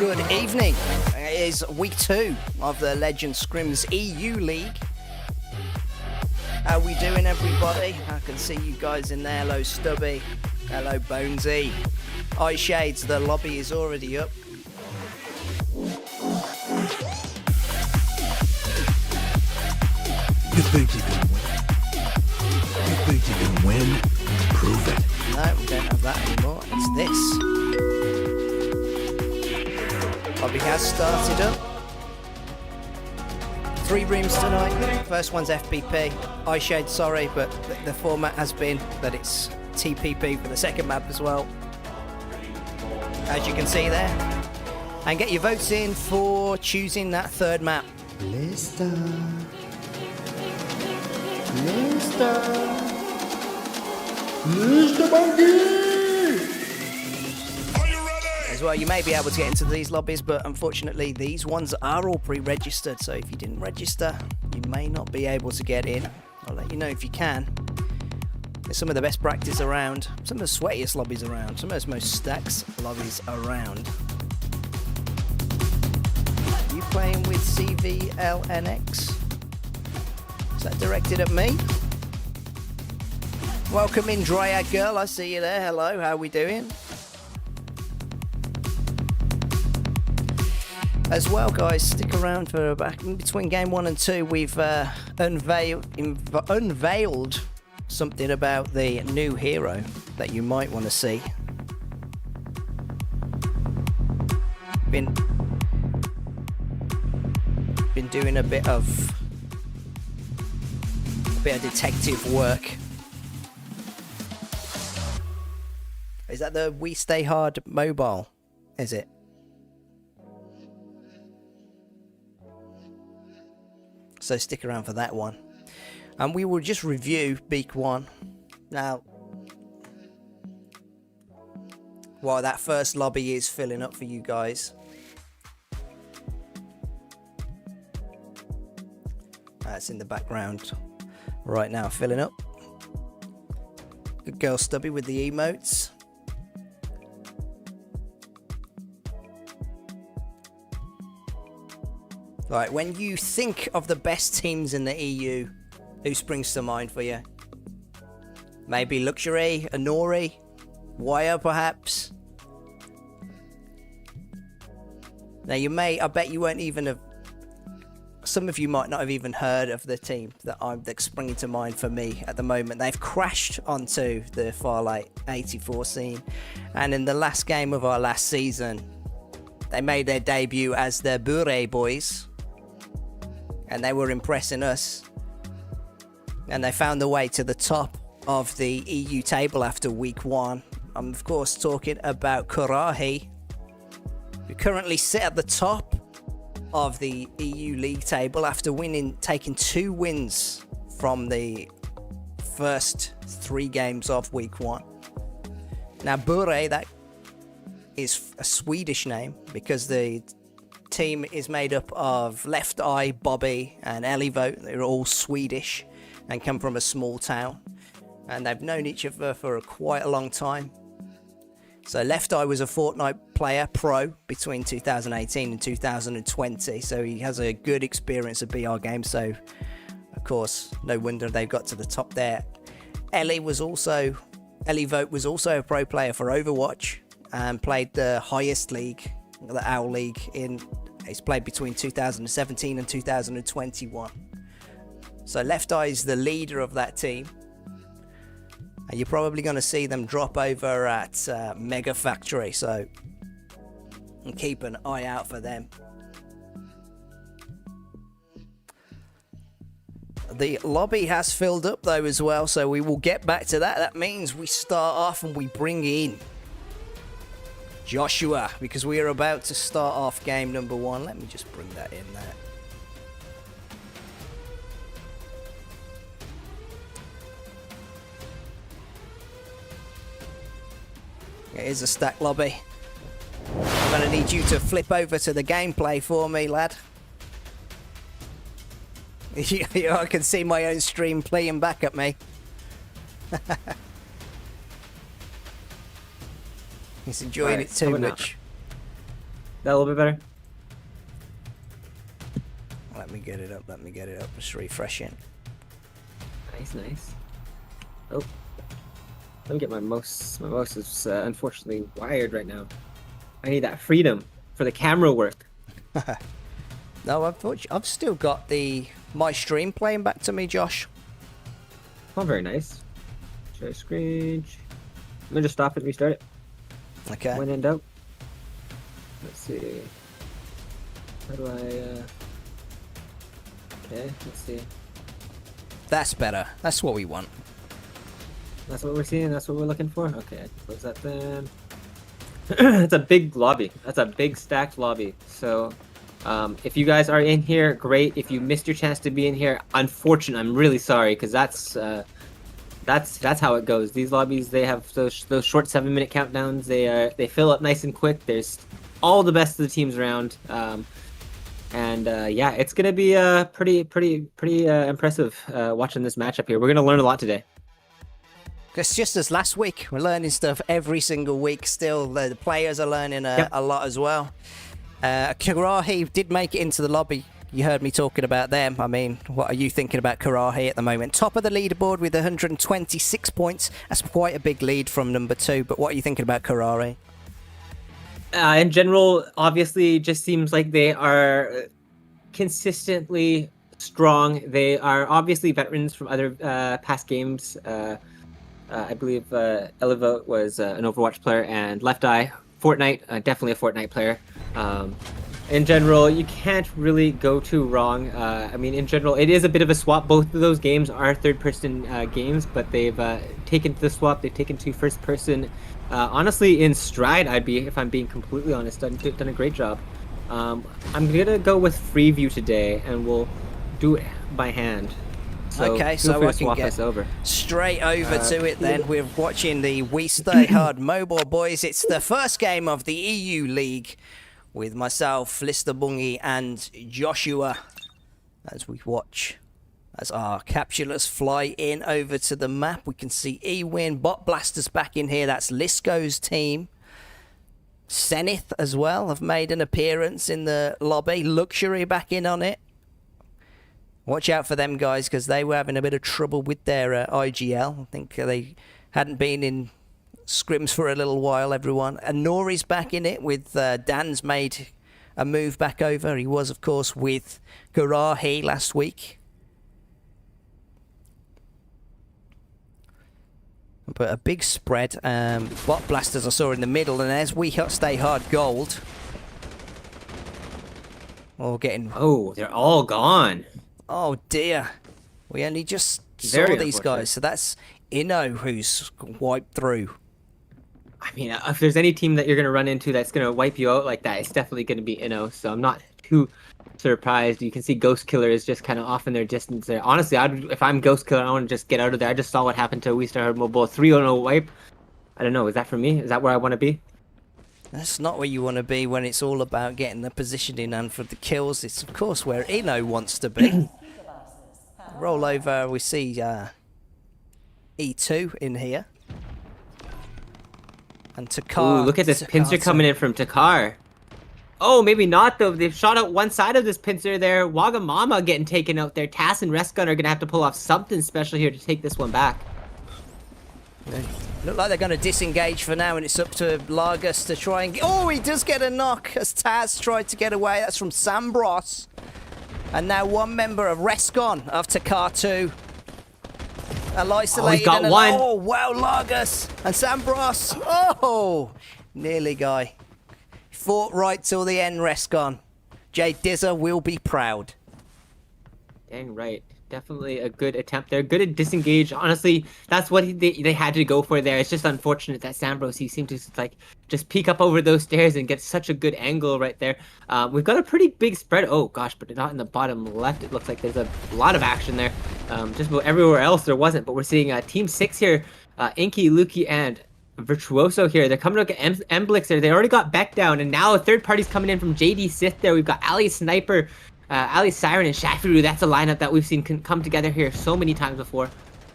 Good evening. It is week 2 of the Legend Scrims EU League. How we doing, everybody? I can see you guys in there. Hello, Stubby. Hello, Bonesy. Eye Shades, the lobby is already up. You think you can win? You think you can win? Prove it. No, we don't have that anymore. It's this. Lobby has started up. 3 rooms tonight. First one's FPP. Eye Shade, sorry, but the format has been that it's TPP for the second map as well, as you can see there. And get your votes in for choosing that third map. ListerBungi! As well, you may be able to get into these lobbies, but unfortunately these ones are all pre-registered, so if you didn't register, you may not be able to get in. I'll let you know if you can. There's some of the best practice around, some of the sweatiest lobbies around, some of the most stacks lobbies around. Are you playing with CVLNX? Is that directed at me? Welcome in, Dryad Girl. I see you there. Hello, how are we doing? As well, guys, stick around for back in between game 1 and 2. We've unveiled something about the new hero that you might want to see. Been doing a bit of detective work. Is that the We Stay Hard mobile? Is it? So stick around for that one. And we will just review Beak 1. Now, while that first lobby is filling up for you guys. That's in the background right now, filling up. Good girl, Stubby, with the emotes. Right, when you think of the best teams in the EU, who springs to mind for you? Maybe Luxury, Anori, Wire perhaps? Now I bet you won't even have, some of you might not have even heard of the team that's springing to mind for me at the moment. They've crashed onto the Farlight 84 scene, and in the last game of our last season, they made their debut as the Bure boys. And they were impressing us. And they found their way to the top of the EU table after week 1. I'm of course talking about Karahi, who currently sit at the top of the EU league table after taking 2 wins from the first 3 games of week 1. Now Bure, that is a Swedish name because the team is made up of Left Eye, Bobby and Elivote. They're all Swedish and come from a small town, and they've known each other for quite a long time. So Left Eye was a Fortnite player pro between 2018 and 2020, so he has a good experience of BR games, so of course no wonder they got to the top there. Elivote was also a pro player for Overwatch and played the highest league, the OWL League, he's played between 2017 and 2021. So Left Eye is the leader of that team. And you're probably going to see them drop over at Mega Factory, so keep an eye out for them. The lobby has filled up though as well, so we will get back to that. That means we start off and we bring in Joshua, because we are about to start off game number 1. Let me just bring that in there. It is a stack lobby. I'm going to need you to flip over to the gameplay for me, lad. I can see my own stream playing back at me. He's enjoying it too much. That a little bit better? Let me get it up. Let me get it up. Just refreshing. Nice. Oh. Let me get my mouse. My mouse is unfortunately wired right now. I need that freedom for the camera work. No, I've still got my stream playing back to me, Josh. Oh, very nice. Share screen. Let me just stop it and restart it. Okay. When in doubt. Let's see. How do I, Okay, let's see. That's better. That's what we want. That's what we're seeing? That's what we're looking for? Okay, I can close that then. It's a big lobby. That's a big stacked lobby. So, if you guys are in here, great. If you missed your chance to be in here, unfortunate. I'm really sorry, because that's how it goes. These lobbies, they have those short 7-minute countdowns. They fill up nice and quick. There's all the best of the teams around. Yeah, it's gonna be pretty impressive watching this matchup here. We're gonna learn a lot today. It's just as last week. We're learning stuff every single week. Still, the players are learning a lot as well. Karahi did make it into the lobby. You heard me talking about them. I mean, what are you thinking about Karahi at the moment? Top of the leaderboard with 126 points. That's quite a big lead from number 2. But what are you thinking about Karahi? In general, obviously, just seems like they are consistently strong. They are obviously veterans from other past games. I believe Elevo was an Overwatch player, and Left Eye, Fortnite, definitely a Fortnite player. In general, you can't really go too wrong. I mean, in general, it is a bit of a swap. Both of those games are third-person games, but they've taken the swap. They've taken to first-person. Honestly, in stride, if I'm being completely honest, done a great job. I'm gonna go with Freeview today, and we'll do it by hand. So okay, so I can get straight over to it then. We're watching the We Stay Hard Mobile Boys. It's the first game of the EU League with myself, ListerBungi and Joshua, as we watch as our captureless fly in over to the map. We can see E-Win, Bot Blasters back in here. That's Lisco's team. Zenith as well have made an appearance in the lobby. Luxury back in on it. Watch out for them guys, because they were having a bit of trouble with their IGL. I think they hadn't been in scrims for a little while, everyone. And Nori's back in it with Dan's made a move back over. He was, of course, with Garahi last week. But a big spread. Bot Blasters I saw in the middle, and as we stay hard gold. Oh, getting... Oh, they're all gone. Oh dear. We only just saw these guys, so that's Inno who's wiped through. I mean, if there's any team that you're going to run into that's going to wipe you out like that, it's definitely going to be Inno, so I'm not too surprised. You can see Ghost Killer is just kind of off in their distance there. Honestly, if I'm Ghost Killer, I want to just get out of there. I just saw what happened to We Stay Hard Mobile. 3-0 wipe. I don't know, is that for me? Is that where I want to be? That's not where you want to be when it's all about getting the positioning and for the kills. It's, of course, where Inno wants to be. Roll over, we see E2 in here. And Takar. Ooh, look at this pincer coming in from Takar. Oh, maybe not, though. They've shot out one side of this pincer there. Wagamama getting taken out there. Tass and Resgun are going to have to pull off something special here to take this one back. They look like they're going to disengage for now, and it's up to Largus to try and... Oh, he does get a knock as Taz tried to get away. That's from Sambros. And now one member of Rescon of Takar 2. Oh, he's got one. Oh, wow, Largus and Sambros. Oh, nearly, guy. Fought right till the end, Rescon. Jay Dizzer will be proud. Dang right. Definitely a good attempt there. Good at disengage. Honestly, that's what they had to go for there. It's just unfortunate that Sambros, he seemed to just peek up over those stairs and get such a good angle right there. We've got a pretty big spread. Oh gosh, but not in the bottom left. It looks like there's a lot of action there. Just about everywhere else there wasn't. But we're seeing Team 6 here. Inky, Luki, and Virtuoso here. They're coming up at Emblix there. They already got Beck down, and now a third party's coming in from JD Sith there. We've got Ali Sniper, Ali Siren, and Shafiru. That's a lineup that we've seen come together here so many times before.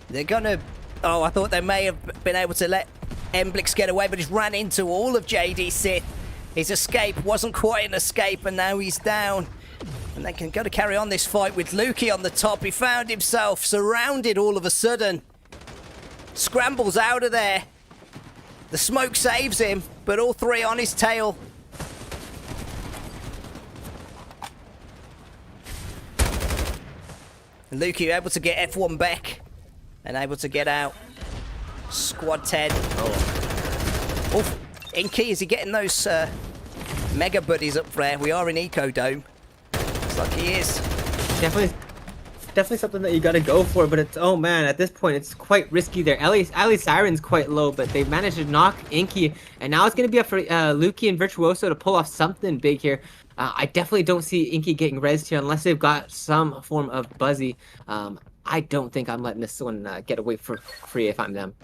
They're gonna... Oh, I thought they may have been able to let Emblix get away, but just ran into all of JD Sith His escape wasn't quite an escape, and now he's down. And they can go to carry on this fight with Lukey on the top. He found himself surrounded all of a sudden. Scrambles out of there. The smoke saves him, but all three on his tail. And Lukey able to get F1 back and able to get out. Squad 10. Oh, Inky, is he getting those mega buddies up there? We are in Eco Dome. Looks like he is. Definitely something that you got to go for, but it's, oh man, at this point it's quite risky there. Ali Siren's quite low, but they've managed to knock Inky, and now it's going to be up for Lukey and Virtuoso to pull off something big here. I definitely don't see Inky getting rezzed here unless they've got some form of Buzzy. I don't think I'm letting this one get away for free if I'm them.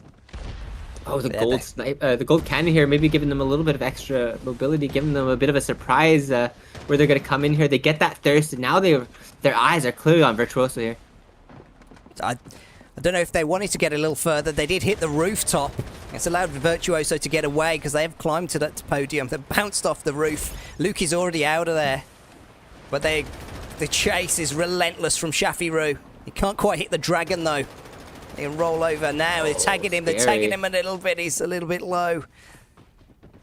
Oh, the gold cannon here, maybe giving them a little bit of extra mobility, giving them a bit of a surprise where they're going to come in here. They get that thirst, and now their eyes are clearly on Virtuoso here. I don't know if they wanted to get a little further. They did hit the rooftop. It's allowed Virtuoso to get away because they have climbed to that podium. They bounced off the roof. Luke is already out of there. But the chase is relentless from Shafiru. He can't quite hit the dragon though. They can roll over now. They're tagging him. They're tagging him a little bit. He's a little bit low.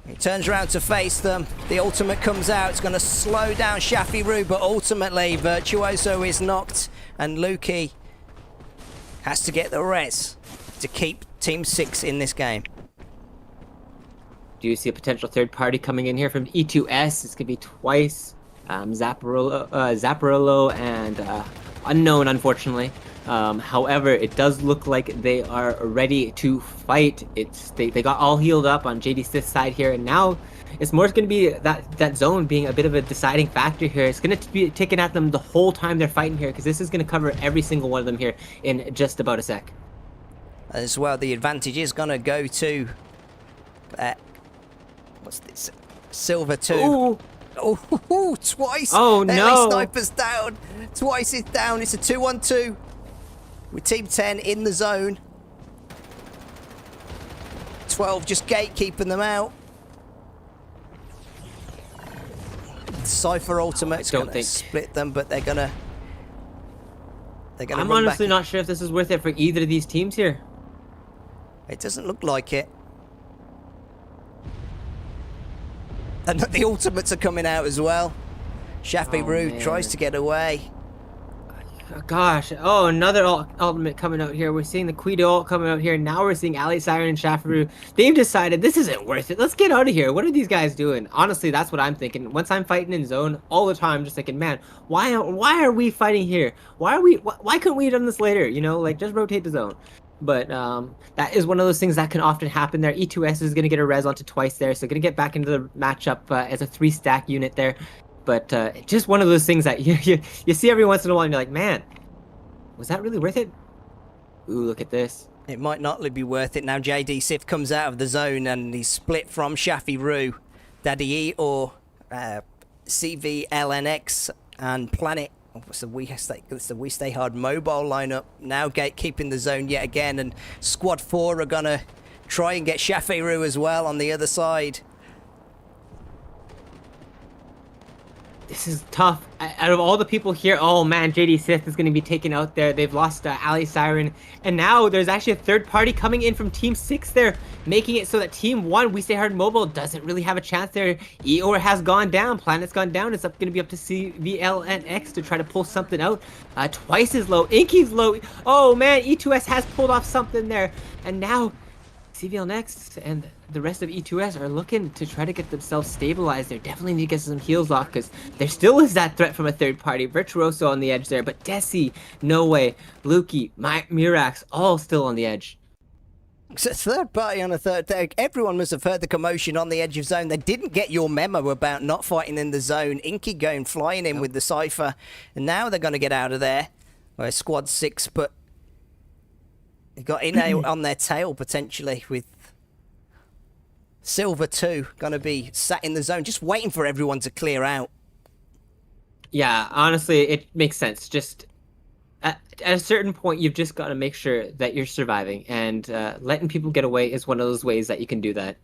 He turns around to face them. The ultimate comes out. It's going to slow down Shafiru, but ultimately Virtuoso is knocked, and Lukey has to get the res to keep Team 6 in this game. Do you see a potential third party coming in here from E2S? It's going to be twice. Zapparolo and Unknown, unfortunately. However, it does look like they are ready to fight. They got all healed up on JD Sith's side here, and now it's more going to be that zone being a bit of a deciding factor here. It's going to be taken at them the whole time they're fighting here, because this is going to cover every single one of them here in just about a sec. As well, the advantage is going to go to what's this? Silver 2. Ooh. Oh, twice. Oh, no. Sniper's down. Twice is down. It's a 2-on-2 with Team 10 in the zone. 12 just gatekeeping them out. Cypher ultimate's going to split them, but they're going to I'm honestly not sure if this is worth it for either of these teams here. It doesn't look like it. And the ultimates are coming out as well. Shafiru tries to get away. Gosh, oh, another ultimate coming out here. We're seeing the Quito ult coming out here. Now we're seeing Ali Siren and Shafiru. They've decided this isn't worth it. Let's get out of here. What are these guys doing? Honestly, that's what I'm thinking. Once I'm fighting in zone all the time, I'm just thinking, man, why are we fighting here? Why couldn't we have done this later? You know, like, just rotate the zone. But that is one of those things that can often happen there. E2S is going to get a res onto twice there, so going to get back into the matchup as a 3-stack unit there. But just one of those things that you see every once in a while and you're like, man, was that really worth it? Ooh, look at this. It might not be worth it. Now JD Sith comes out of the zone and he's split from Shafiru, Daddy E or CVLNX and Planet. It's the We Stay Hard mobile lineup. Now gatekeeping the zone yet again, and Squad 4 are going to try and get Shafiru as well on the other side. This is tough. Out of all the people here, oh man, JD Sith is going to be taken out there. They've lost Ali Siren. And now there's actually a third party coming in from Team 6 there, making it so that Team 1, We Stay Hard Mobile, doesn't really have a chance there. Eeyore has gone down. Planet's gone down. It's going to be up to CVLNX to try to pull something out. Twice as low. Inky's low. Oh man, E2S has pulled off something there. And now CVLNX and the rest of E2S are looking to try to get themselves stabilized. They definitely need to get some heals off, because there still is that threat from a third party. Virtuoso on the edge there, but Desi, No Way, Lukey, Mirax, all still on the edge. It's a third party on a third deck. Everyone must have heard the commotion on the edge of zone. They didn't get your memo about not fighting in the zone. Inky going flying in with the Cypher, and now they're going to get out of there. Well, Squad 6, but they got in on their tail potentially with Silver 2 going to be sat in the zone, just waiting for everyone to clear out. Yeah, honestly, it makes sense. Just at a certain point, you've just got to make sure that you're surviving, and letting people get away is one of those ways that you can do that.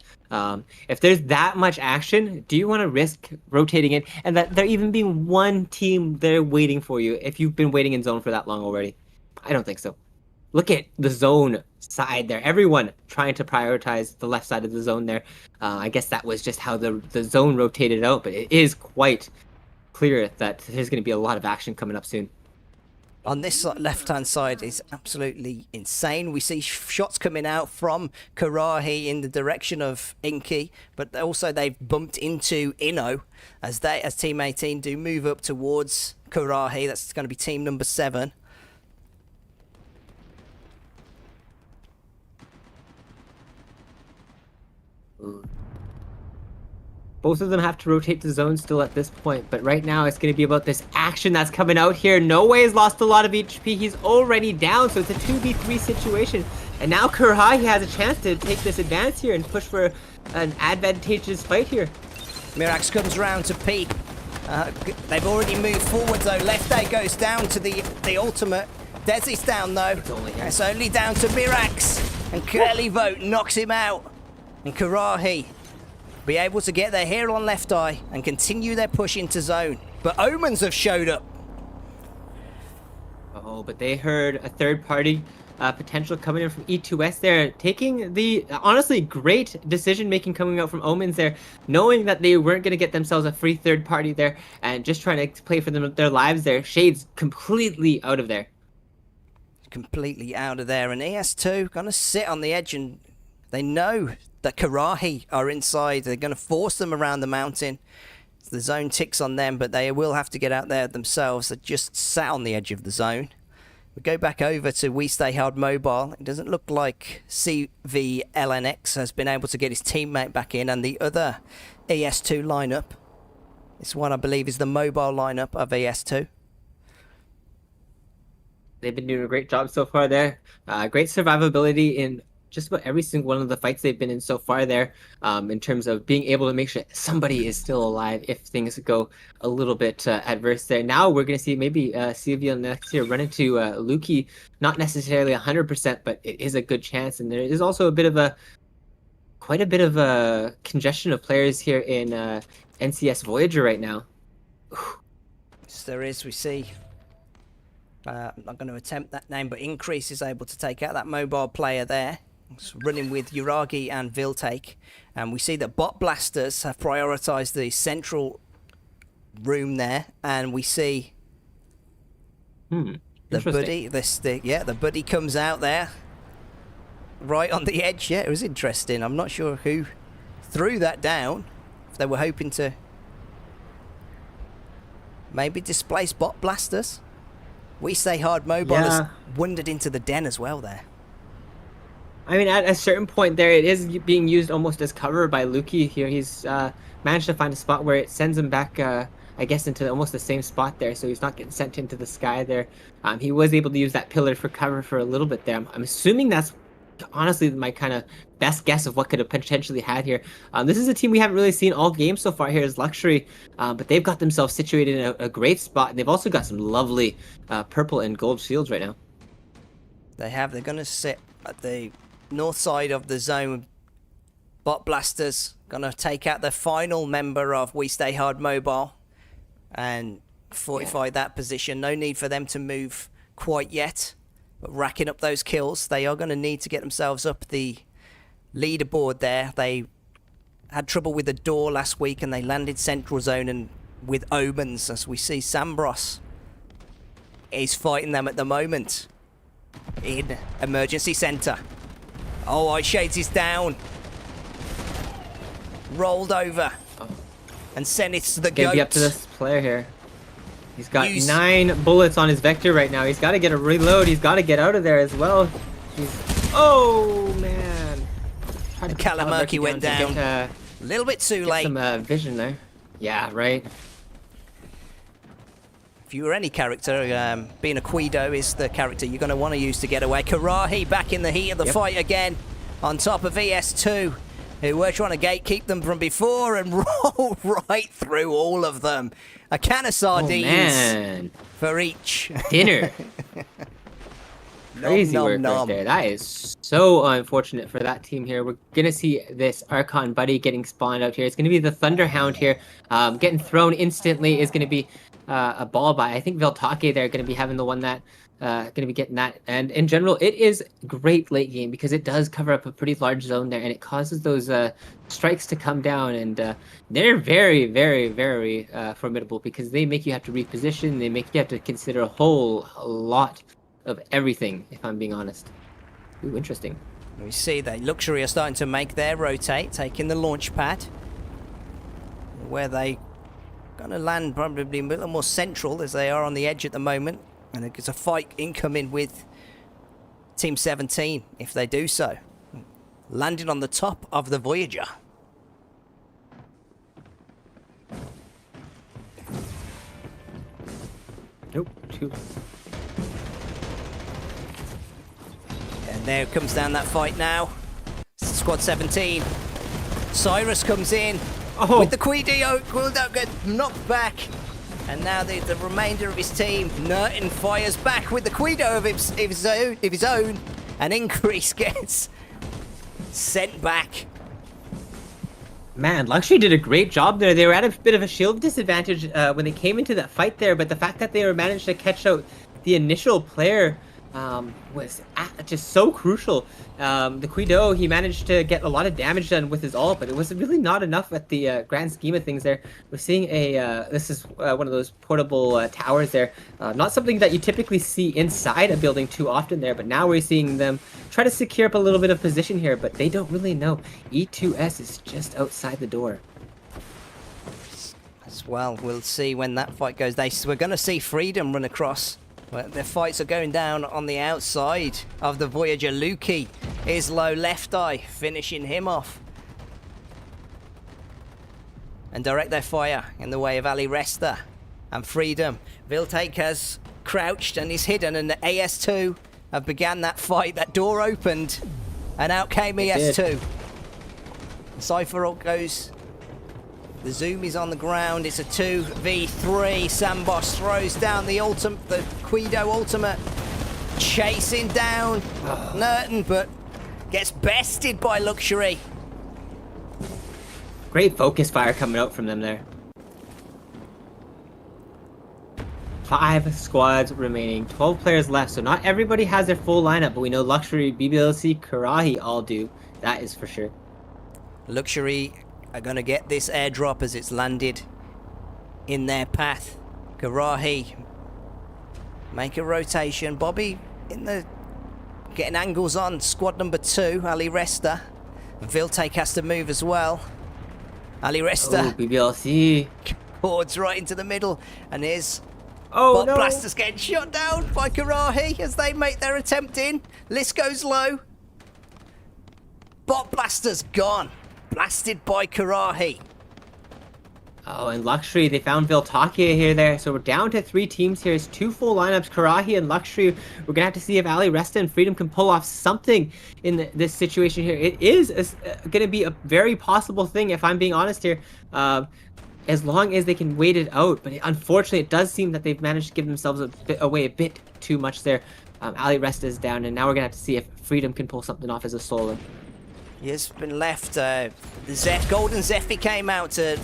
If there's that much action, do you want to risk rotating it, and that there even being one team there waiting for you if you've been waiting in zone for that long already? I don't think so. Look at the zone side there. Everyone trying to prioritize the left side of the zone there. I guess that was just how the zone rotated out, but it is quite clear that there's going to be a lot of action coming up soon. On this left-hand side is absolutely insane. We see shots coming out from Karahi in the direction of Inky, but also they've bumped into Inno as Team 18 do move up towards Karahi. That's going to be team number 7. Both of them have to rotate the zone still at this point, but right now it's going to be about this action that's coming out here. No Way has lost a lot of HP. He's already down, so it's a 2v3 situation. And now Karahi has a chance to take this advance here and push for an advantageous fight here. Mirax comes round to peek. They've already moved forward though. Left A goes down to the ultimate. Desi's down though. It's only down to Mirax. And Curly Vote knocks him out. And Karahi be able to get their here on left eye and continue their push into zone. But Omens have showed up. Oh, but they heard a third party potential coming in from E2S there, taking the honestly great decision making coming out from Omens there, knowing that they weren't going to get themselves a free third party there and just trying to play for their lives there. Shades completely out of there. Completely out of there. And ES2 going to sit on the edge, and they know that Karahi are inside. They're going to force them around the mountain. The zone ticks on them, but they will have to get out there themselves. They just sat on the edge of the zone. We go back over to We Stay Hard Mobile. It doesn't look like CVLNX has been able to get his teammate back in, and the other ES2 lineup. This one, I believe, is the mobile lineup of ES2. They've been doing a great job so far there. Great survivability in just about every single one of the fights they've been in so far there, in terms of being able to make sure somebody is still alive if things go a little bit adverse there. Now we're going to see maybe CVL next year run into Luki, not necessarily 100%, but it is a good chance. And there is also quite a bit of a congestion of players here in NCS Voyager right now. Yes, there is. We see. I'm not going to attempt that name, but Increase is able to take out that mobile player there. It's running with Uragi and Viltake. And we see that Bot Blasters have prioritized the central room there. And we see the buddy. The buddy comes out there. Right on the edge. Yeah, it was interesting. I'm not sure who threw that down. If they were hoping to maybe displace Bot Blasters. We Stay Hard Mobile has wandered into the den as well there. I mean, at a certain point there, it is being used almost as cover by Luki here. He's managed to find a spot where it sends him back, I guess, into almost the same spot there, so he's not getting sent into the sky there. He was able to use that pillar for cover for a little bit there. I'm assuming that's honestly my kind of best guess of what could have potentially had here. This is a team we haven't really seen all game so far here as Luxury, but they've got themselves situated in a great spot, and they've also got some lovely purple and gold shields right now. They have. They're going to sit at the north side of the zone. Bot Blasters going to take out the final member of We Stay Hard Mobile and fortify that position. No need for them to move quite yet, but racking up those kills. They are going to need to get themselves up the leaderboard there. They had trouble with the door last week, and they landed central zone and with Omens, as we see Sambros is fighting them at the moment in emergency center. Oh, Ice Shades is down. Rolled over. And sent it to the goat. Gonna be up to this player here. He's got 9 bullets on his Vector right now. He's got to get a reload. He's got to get out of there as well. Oh, man. Kalamurky went down. A little bit too late. Some vision there. Yeah, right. If you were any character, being a Quido is the character you're going to want to use to get away. Karahi back in the heat of the fight again. On top of ES2. who were trying to gatekeep them from before and roll right through all of them. A can of sardines for each. Dinner. Crazy nom, work nom. right there. That is so unfortunate for that team here. We're going to see this Archon buddy getting spawned out here. It's going to be the Thunderhound here. Getting thrown instantly is going to be a ball by. I think Viltake there going to be having the one that going to be getting that. And in general, it is great late game because it does cover up a pretty large zone there and it causes those strikes to come down. And they're very, very, very formidable because they make you have to reposition. They make you have to consider a lot of everything, if I'm being honest. Ooh, interesting. We see that Luxury are starting to make their rotate, taking the launch pad. Where they going to land probably a little more central as they are on the edge at the moment. And there's a fight incoming with Team 17 if they do so. Landing on the top of the Voyager. Nope, two. And there comes down that fight now. Squad 17. Cyrus comes in with the Quido. Quido gets knocked back. And now the remainder of his team. Nerton fires back with the Quido of his own. And Increase gets sent back. Man, Luxury did a great job there. They were at a bit of a shield disadvantage when they came into that fight there. But the fact that they were managed to catch out the initial player was just so crucial. The Quido, he managed to get a lot of damage done with his ult, but it was really not enough at the grand scheme of things there. We're seeing this is one of those portable towers there. Not something that you typically see inside a building too often there, but now we're seeing them try to secure up a little bit of position here, but they don't really know. E2S is just outside the door. As well, we'll see when that fight goes. We're going to see Freedom run across. Well, their fights are going down on the outside of the Voyager. Lukey is low left eye, finishing him off. And direct their fire in the way of Ali Resta and Freedom. Viltake has crouched and is hidden, and the AS2 have began that fight. That door opened, and out came ES2. Cypher goes. The Zoom is on the ground. It's a 2v3. Sambos throws down the Quido ultimate. Chasing down Nerton, but gets bested by Luxury. Great focus fire coming out from them there. 5 squads remaining, 12 players left, so not everybody has their full lineup, but we know Luxury, BBLC, Karahi all do. That is for sure. Luxury are going to get this airdrop as it's landed in their path. Karahi make a rotation. Bobby getting angles on squad number 2, Ali Resta. Viltake has to move as well. Ali Resta. BBLC. Boards right into the middle, and here's Bot Blasters getting shot down by Karahi as they make their attempt in. List goes low. Bot Blasters gone. Blasted by Karahi. Oh, and Luxury, they found Viltake here there. So we're down to 3 teams here. It's 2 full lineups, Karahi and Luxury. We're going to have to see if Ali Resta and Freedom can pull off something in this situation here. It is going to be a very possible thing, if I'm being honest here, as long as they can wait it out. But unfortunately, it does seem that they've managed to give themselves away a bit too much there. Ali Resta is down, and now we're going to have to see if Freedom can pull something off as a solo. He has been left. The Golden Zephyr came out to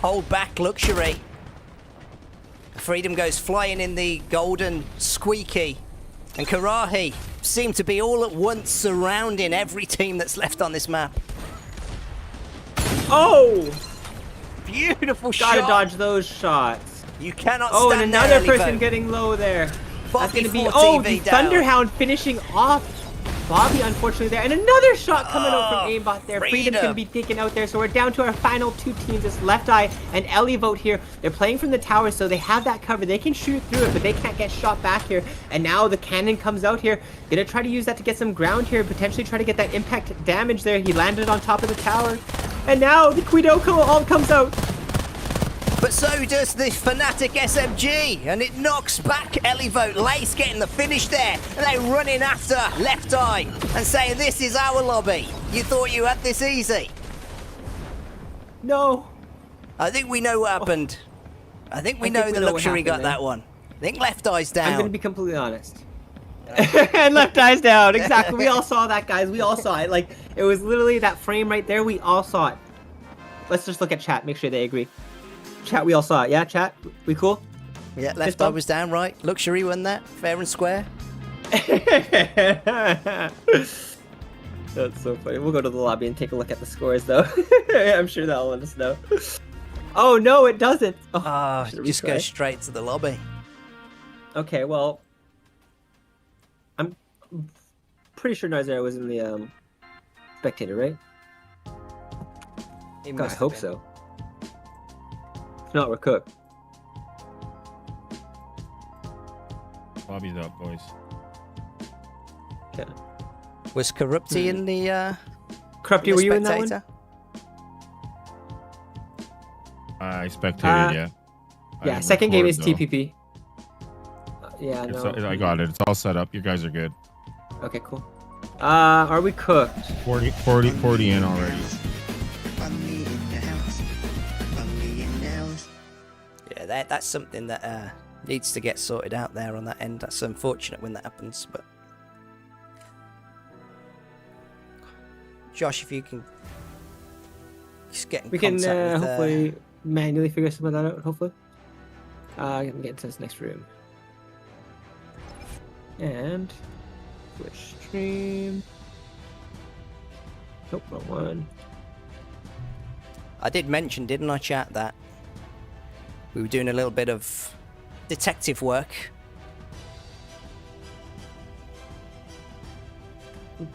hold back Luxury. Freedom goes flying in the golden squeaky. And Karahi seem to be all at once surrounding every team that's left on this map. Oh! Beautiful shot. Gotta dodge those shots. You cannot stand stand there, another person vote. getting low there. That's Bobby gonna be TV the down. Thunderhound finishing off Bobby, unfortunately, there. And another shot coming out from aimbot there. Freedom can be taken out there. So we're down to our final 2 teams. It's Left Eye and Ellie Vote here. They're playing from the tower, so they have that cover. They can shoot through it, but they can't get shot back here. And now the cannon comes out here. Gonna try to use that to get some ground here. Potentially try to get that impact damage there. He landed on top of the tower. And now the Quido all comes out. But so does the Fnatic SMG, and it knocks back Elivote. Lace getting the finish there, and they're running after Left Eye and saying, this is our lobby. You thought you had this easy. No. I think we know what happened. I think we know the what Luxury got happened that one. I think Left Eye's down. I'm going to be completely honest. And Left Eye's down. Exactly. We all saw that, guys. We all saw it. Like, it was literally that frame right there. We all saw it. Let's just look at chat. Make sure they agree. Chat, we all saw it. Yeah, chat? We cool? Yeah, Left Eye was down, right? Luxury won that, fair and square. That's so funny. We'll go to the lobby and take a look at the scores, though. I'm sure that'll let us know. Oh, no, it doesn't. Oh, just go straight to the lobby. Okay, well, I'm pretty sure Narzera was in the spectator, right? God, I hope so. If not, we're cooked. Lobby's up, boys. Okay. Was Corrupty in the Corrupty, were you in that one? spectator? I spectated, yeah. Yeah, I second game is record, though. TPP. Yeah, no. I got it. It's all set up. You guys are good. Okay, cool. Are we cooked? 40 in already. Yeah, that's something that needs to get sorted out there on that end. That's unfortunate when that happens, but Josh, if you can just get in We can contact with, hopefully manually figure some of that out, hopefully. I'm getting to this next room. And switch stream. Nope, wrong one. I did mention, didn't I, chat, that we were doing a little bit of detective work.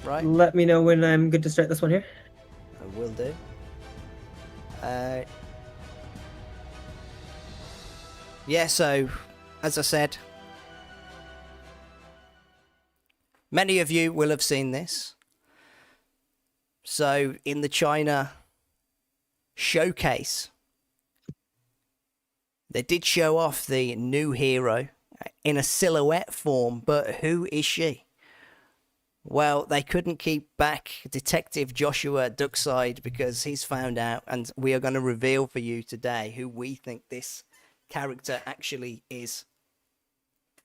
Right? Let me know when I'm good to start this one here. I will do. Yeah, so, as I said, many of you will have seen this. So, in the China showcase, they did show off the new hero in a silhouette form, but who is she? Well, they couldn't keep back Detective Joshua Duckside because he's found out, and we are going to reveal for you today who we think this character actually is.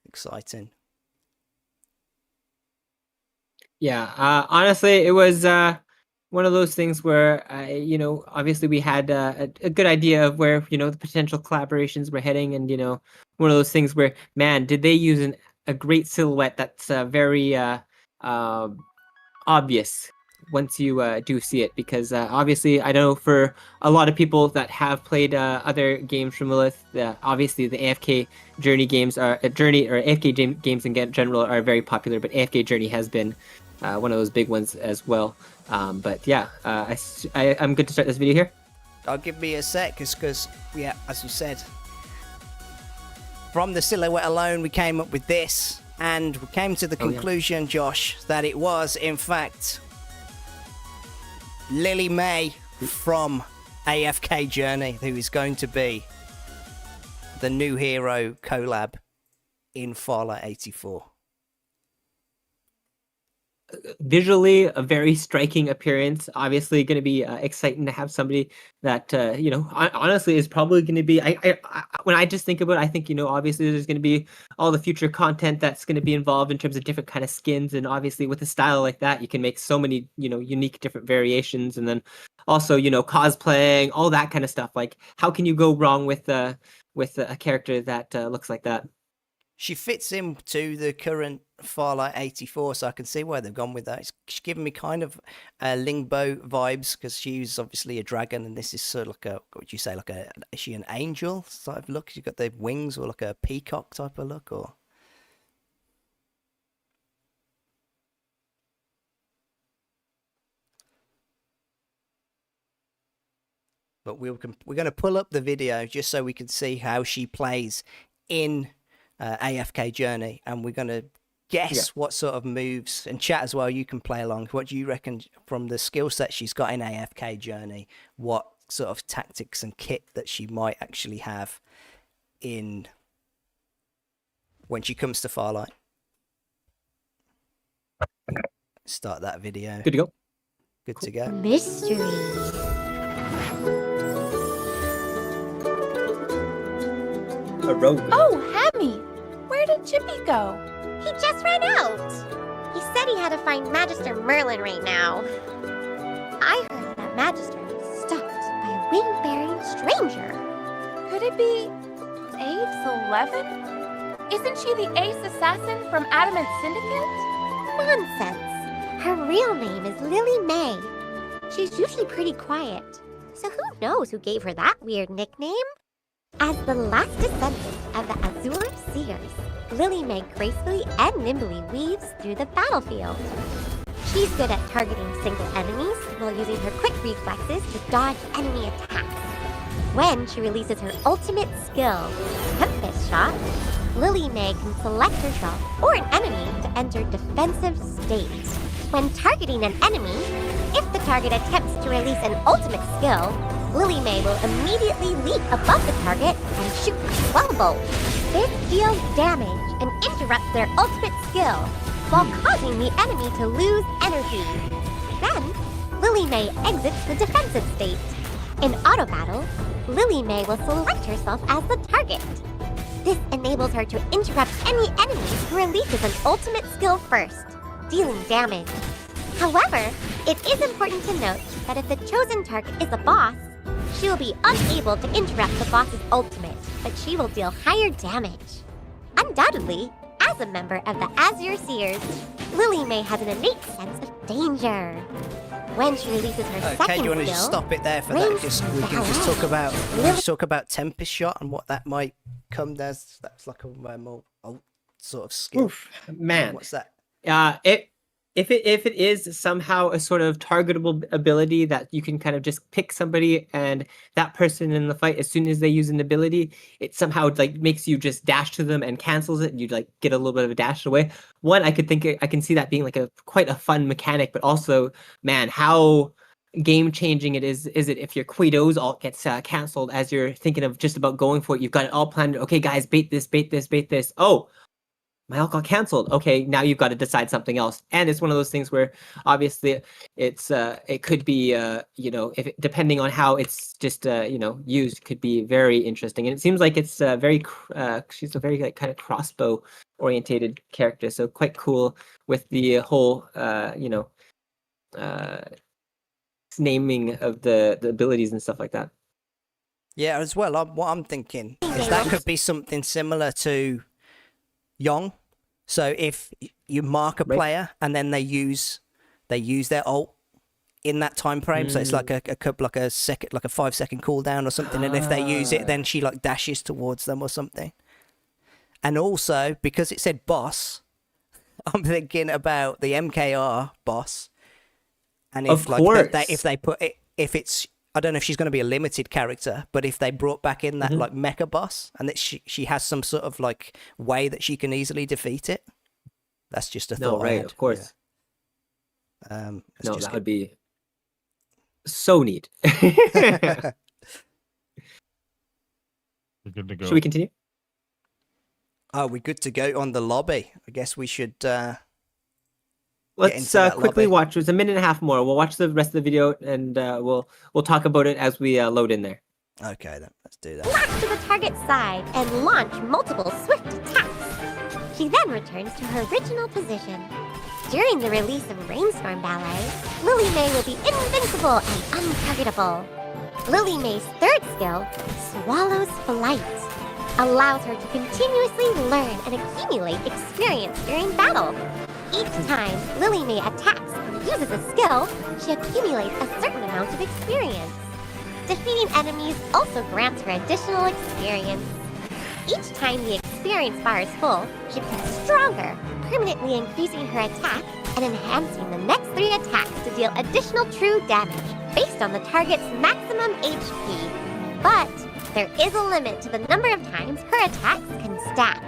Exciting. Yeah, honestly, it was one of those things where, obviously we had a good idea of where, the potential collaborations were heading. And, one of those things where, man, did they use a great silhouette that's very obvious once you do see it. Because obviously, I know for a lot of people that have played other games from Lilith, obviously the AFK Journey games AFK games in general are very popular, but AFK Journey has been one of those big ones as well. But yeah, I'm good to start this video here. I'll give me a sec, because, yeah, as you said, from the silhouette alone, we came up with this, and we came to the conclusion, Josh, that it was, in fact, Lily May from AFK Journey, who is going to be the new hero collab in Farlight 84. Visually, a very striking appearance. Obviously, going to be exciting to have somebody that honestly is probably going to be. When I just think about it, I think obviously there's going to be all the future content that's going to be involved in terms of different kind of skins, and obviously with a style like that, you can make so many unique different variations, and then also cosplaying, all that kind of stuff. Like, how can you go wrong with a character that looks like that? She fits into the current Farlight 84, so I can see why they've gone with that. She's giving me kind of Lingbo vibes, because she's obviously a dragon, and this is sort of like what would you say, is she an angel type of look? She's got the wings, or like a peacock type of look, or? But we're going to pull up the video just so we can see how she plays in AFK Journey, and we're going to guess what sort of moves, and chat as well, you can play along. What do you reckon from the skill set she's got in AFK Journey? What sort of tactics and kit that she might actually have in when she comes to Farlight. Start that video. Good to go. Good to go. Mystery. A rogue. Oh, Hammy! Where did Chippy go? He just ran out. He said he had to find Magister Merlin right now. I heard that Magister was stalked by a wing-bearing stranger. Could it be Abe's 11? Isn't she the ace assassin from Adamant Syndicate? Nonsense. Her real name is Lily May. She's usually pretty quiet. So who knows who gave her that weird nickname? As the last descendant of the Azure Seers, Lily May gracefully and nimbly weaves through the battlefield. She's good at targeting single enemies while using her quick reflexes to dodge enemy attacks. When she releases her ultimate skill, Tempest Shot, Lily May can select herself or an enemy to enter defensive state. When targeting an enemy, if the target attempts to release an ultimate skill, Lily May will immediately leap above the target and shoot 12 bolts. This deals damage and interrupts their ultimate skill, while causing the enemy to lose energy. Then, Lily May exits the defensive state. In auto battle, Lily May will select herself as the target. This enables her to interrupt any enemy who releases an ultimate skill first, dealing damage. However, it is important to note that if the chosen target is a boss, she will be unable to interrupt the boss's ultimate, but she will deal higher damage. Undoubtedly, as a member of the Azure Seers, Lily May has an innate sense of danger. When she releases her Okay, second do you want to skill, just stop it there for that? We can just talk about Tempest Shot and what that might come as. That's like a more old sort of skill. Oof, man. What's that? If it is somehow a sort of targetable ability that you can kind of just pick somebody and that person in the fight, as soon as they use an ability, it somehow like makes you just dash to them and cancels it, and you like get a little bit of a dash away. One, I can see that being like quite a fun mechanic, but also, man, how game changing it is it if your Quito's alt gets canceled as you're thinking of just about going for it. You've got it all planned. Okay, guys, bait this, bait this, bait this. Oh, my alt got canceled. Okay, now you've got to decide something else. And it's one of those things where obviously it could be depending on how it's just used, could be very interesting. And it seems like it's she's a very like kind of crossbow orientated character, so quite cool with the whole naming of the abilities and stuff like that. Yeah, as well. What I'm thinking is that could be something similar to Yong. So if you mark a player and then they use their ult in that time frame, so it's like a 5-second cooldown or something, and if they use it, then she like dashes towards them or something. And also because it said boss, I'm thinking about the MKR boss, and if it's I don't know if she's going to be a limited character, but if they brought back in that like mecha boss, and that she has some sort of like way that she can easily defeat it, that's just a thought. Right, of course. Yeah. That would be so neat. We're good to go. Should we continue? Oh, we're good to go on the lobby. I guess we should. Let's quickly watch. It's a minute and a half more. We'll watch the rest of the video, and we'll talk about it as we load in there. Okay, then let's do that. Flash to the target's side and launch multiple swift attacks. She then returns to her original position. During the release of Rainstorm Ballet, Lily May will be invincible and untargetable. Lily May's third skill, Swallow's Flight, allows her to continuously learn and accumulate experience during battle. Each time Lily May attacks or uses a skill, she accumulates a certain amount of experience. Defeating enemies also grants her additional experience. Each time the experience bar is full, she becomes stronger, permanently increasing her attack and enhancing the next 3 attacks to deal additional true damage based on the target's maximum HP. But there is a limit to the number of times her attacks can stack.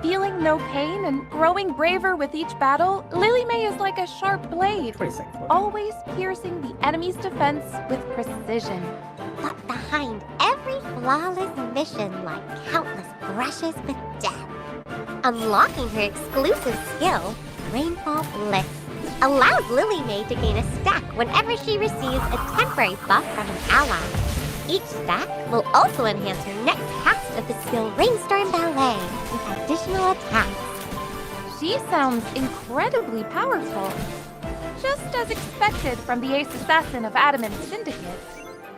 Feeling no pain and growing braver with each battle, Lily May is like a sharp blade, 20 seconds. always piercing the enemy's defense with precision. But behind every flawless mission lie countless brushes with death. Unlocking her exclusive skill, Rainfall Bliss, allows Lily May to gain a stack whenever she receives a temporary buff from an ally. Each stack will also enhance her next cast of the skill Rainstorm Ballet with additional attacks. She sounds incredibly powerful. Just as expected from the ace assassin of Adamant Syndicate.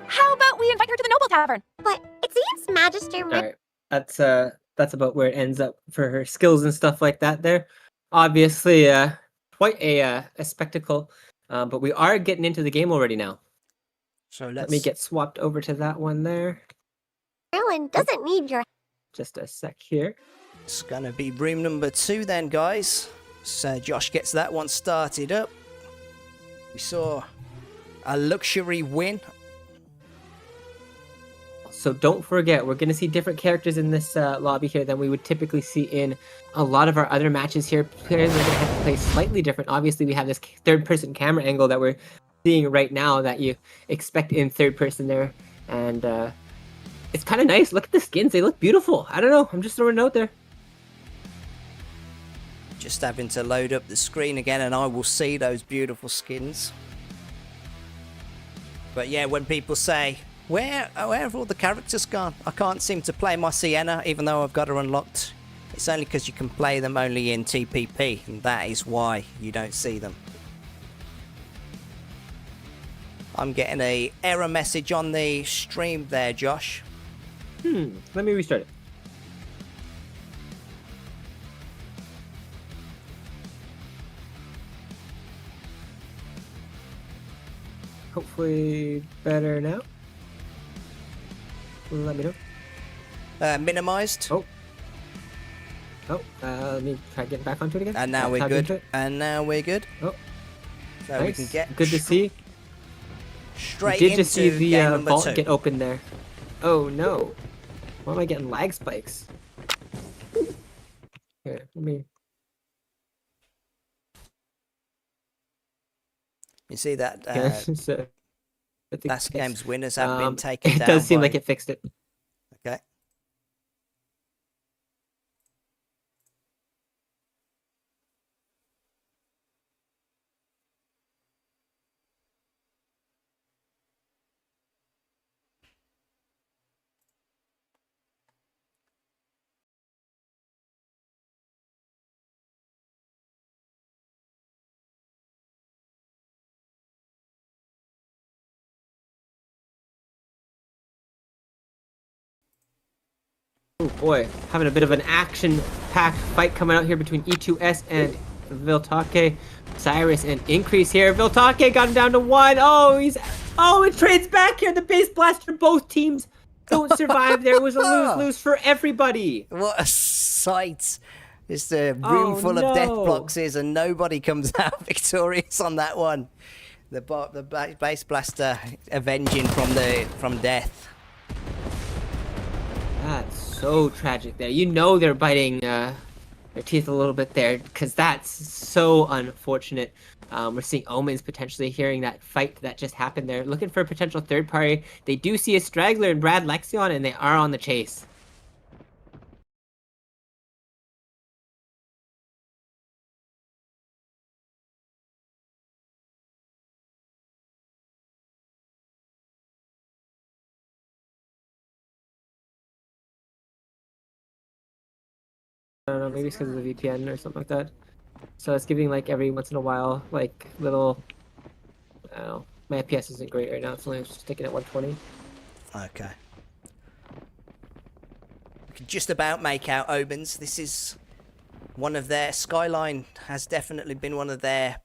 How about we invite her to the Noble Tavern? But it seems Magister All right, that's about where it ends up for her skills and stuff like that. There, obviously, quite a spectacle. But we are getting into the game already now. So Let me get swapped over to that one there. Merlin doesn't need your Just a sec here. It's gonna be room number 2 then, guys. So Josh gets that one started up. We saw a luxury win. So don't forget, we're going to see different characters in this lobby here than we would typically see in a lot of our other matches here. Players are going to have to play slightly different. Obviously, we have this third-person camera angle that we're seeing right now that you expect in third person there. And it's kind of nice. Look at the skins. They look beautiful. I don't know. I'm just throwing it out there. Just having to load up the screen again and I will see those beautiful skins. But yeah, when people say, where have all the characters gone? I can't seem to play my Sienna even though I've got her unlocked. It's only because you can play them only in TPP, and that is why you don't see them. I'm getting a error message on the stream there, Josh. Let me restart it. Hopefully better now. Let me know. Minimized. Oh, let me try getting back onto it again. And now we're Tap into good. it. And now we're good. Oh, So nice. we can get Good to see. straight We did into just see the game number vault 2. get open there. Oh no. Why am I getting lag spikes? Here, let me. You see that So, I think last it's- game's winners have been taken It down. does seem by- like it fixed it. Okay. Oh boy, having a bit of an action-packed fight coming out here between E2S and Viltake. Cyrus and Increase here. Viltake got him down to 1. Oh, it trades back here. The base blaster. Both teams don't survive. There was a lose-lose for everybody. What a sight. Just a room Oh, full of death no. boxes and nobody comes out victorious on that one. The base blaster avenging from death. That's so tragic there. You know they're biting their teeth a little bit there because that's so unfortunate. We're seeing Omens potentially hearing that fight that just happened there, looking for a potential third party. They do see a straggler in Brad Lexion and they are on the chase. I don't know, maybe it's because of the VPN or something like that. So it's giving like every once in a while, like little, I don't know, my FPS isn't great right now, it's only sticking at 120. Okay. We can just about make out Omens. This is one of their... Skyline has definitely been one of their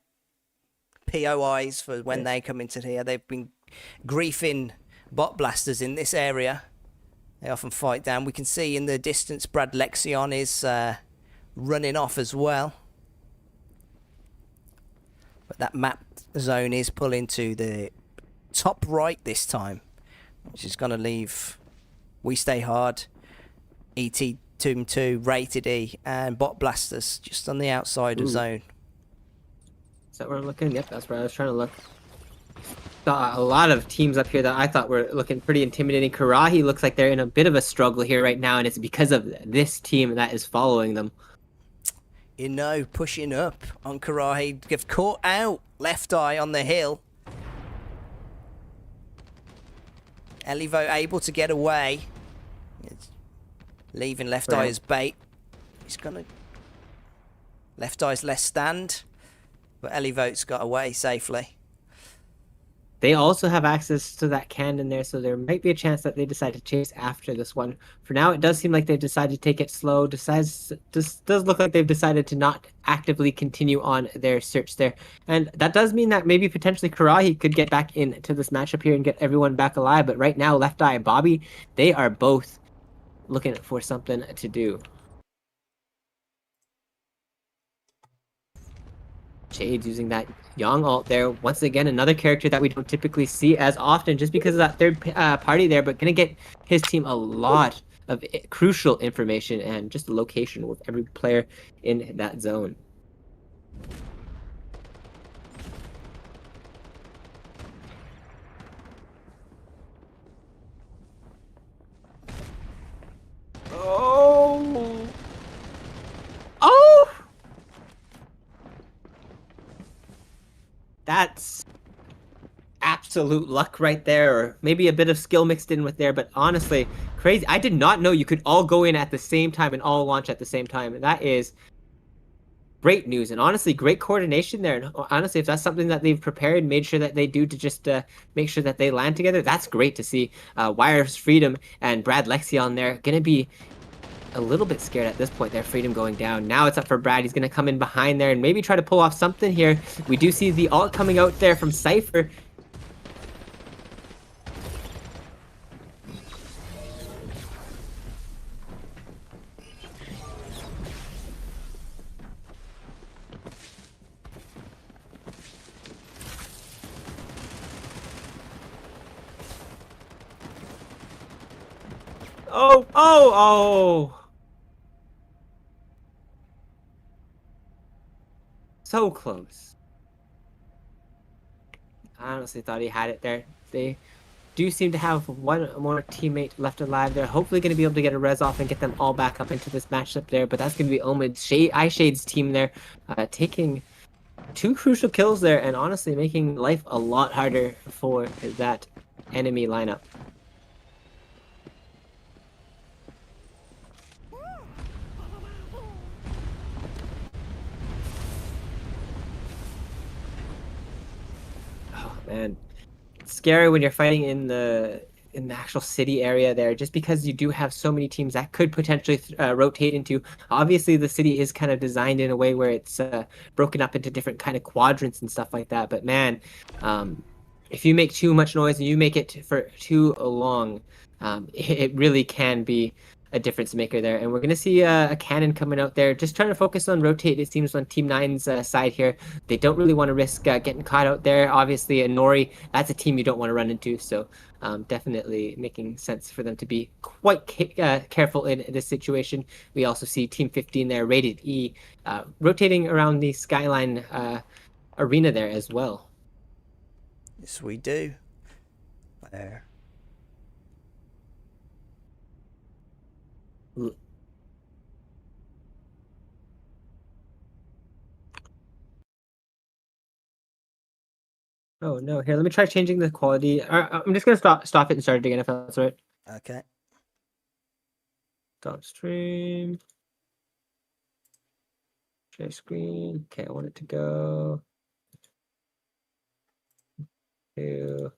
POIs for when they come into here. They've been griefing bot blasters in this area. They often fight down. We can see in the distance Brad Lexion is running off as well. But that map zone is pulling to the top right this time, which is going to leave We Stay Hard, Tomb 2, Rated E, and Bot Blasters just on the outside of Ooh. zone. Is that where I'm looking? Yep, that's where I was trying to look. Saw a lot of teams up here that I thought were looking pretty intimidating. Karahi looks like they're in a bit of a struggle here right now, and it's because of this team that is following them. You know, pushing up on Karahi. They've caught out Left Eye on the hill. Elivo able to get away. It's leaving Left Eye as bait. He's gonna... Left Eye's less stand, but Elivo's got away safely. They also have access to that cannon there, so there might be a chance that they decide to chase after this one. For now, it does seem like they've decided to take it slow. Does look like they've decided to not actively continue on their search there. And that does mean that maybe potentially Karahi could get back into this matchup here and get everyone back alive. But right now, Left Eye and Bobby, they are both looking for something to do. Shades using that Young ult there. Once again, another character that we don't typically see as often just because of that third party there, but going to get his team a lot of crucial information and just the location with every player in that zone. Oh! Oh! That's absolute luck right there, or maybe a bit of skill mixed in with there, but honestly, crazy. I did not know you could all go in at the same time and all launch at the same time, and that is great news, and honestly, great coordination there. And honestly, if that's something that they've prepared, made sure that they do to just make sure that they land together, that's great to see. Wires Freedom and Brad Lexion there, gonna be a little bit scared at this point there. Freedom going down. Now it's up for Brad. He's going to come in behind there and maybe try to pull off something here. We do see the ult coming out there from Cypher. Oh! So close. I honestly thought he had it there. They do seem to have one more teammate left alive. They're hopefully going to be able to get a res off and get them all back up into this matchup there. But that's going to be Omid Eyeshade's team there, taking 2 crucial kills there and honestly making life a lot harder for that enemy lineup. Man, it's scary when you're fighting in the actual city area there, just because you do have so many teams that could potentially rotate into. Obviously, the city is kind of designed in a way where it's broken up into different kind of quadrants and stuff like that. But man, if you make too much noise and you make it for too long, it really can be a difference maker there. And we're going to see a cannon coming out there, just trying to focus on rotate, it seems, on Team 9's side here. They don't really want to risk getting caught out there. Obviously, a Nori, that's a team you don't want to run into, so definitely making sense for them to be quite careful in this situation. We also see Team 15 there, Rated E, rotating around the Skyline arena there as well. Yes, we do. There. Oh no, here, let me try changing the quality. I'm just gonna stop it and start it again if that's right. Okay. Stop stream. Share screen. Okay, I want it to go to...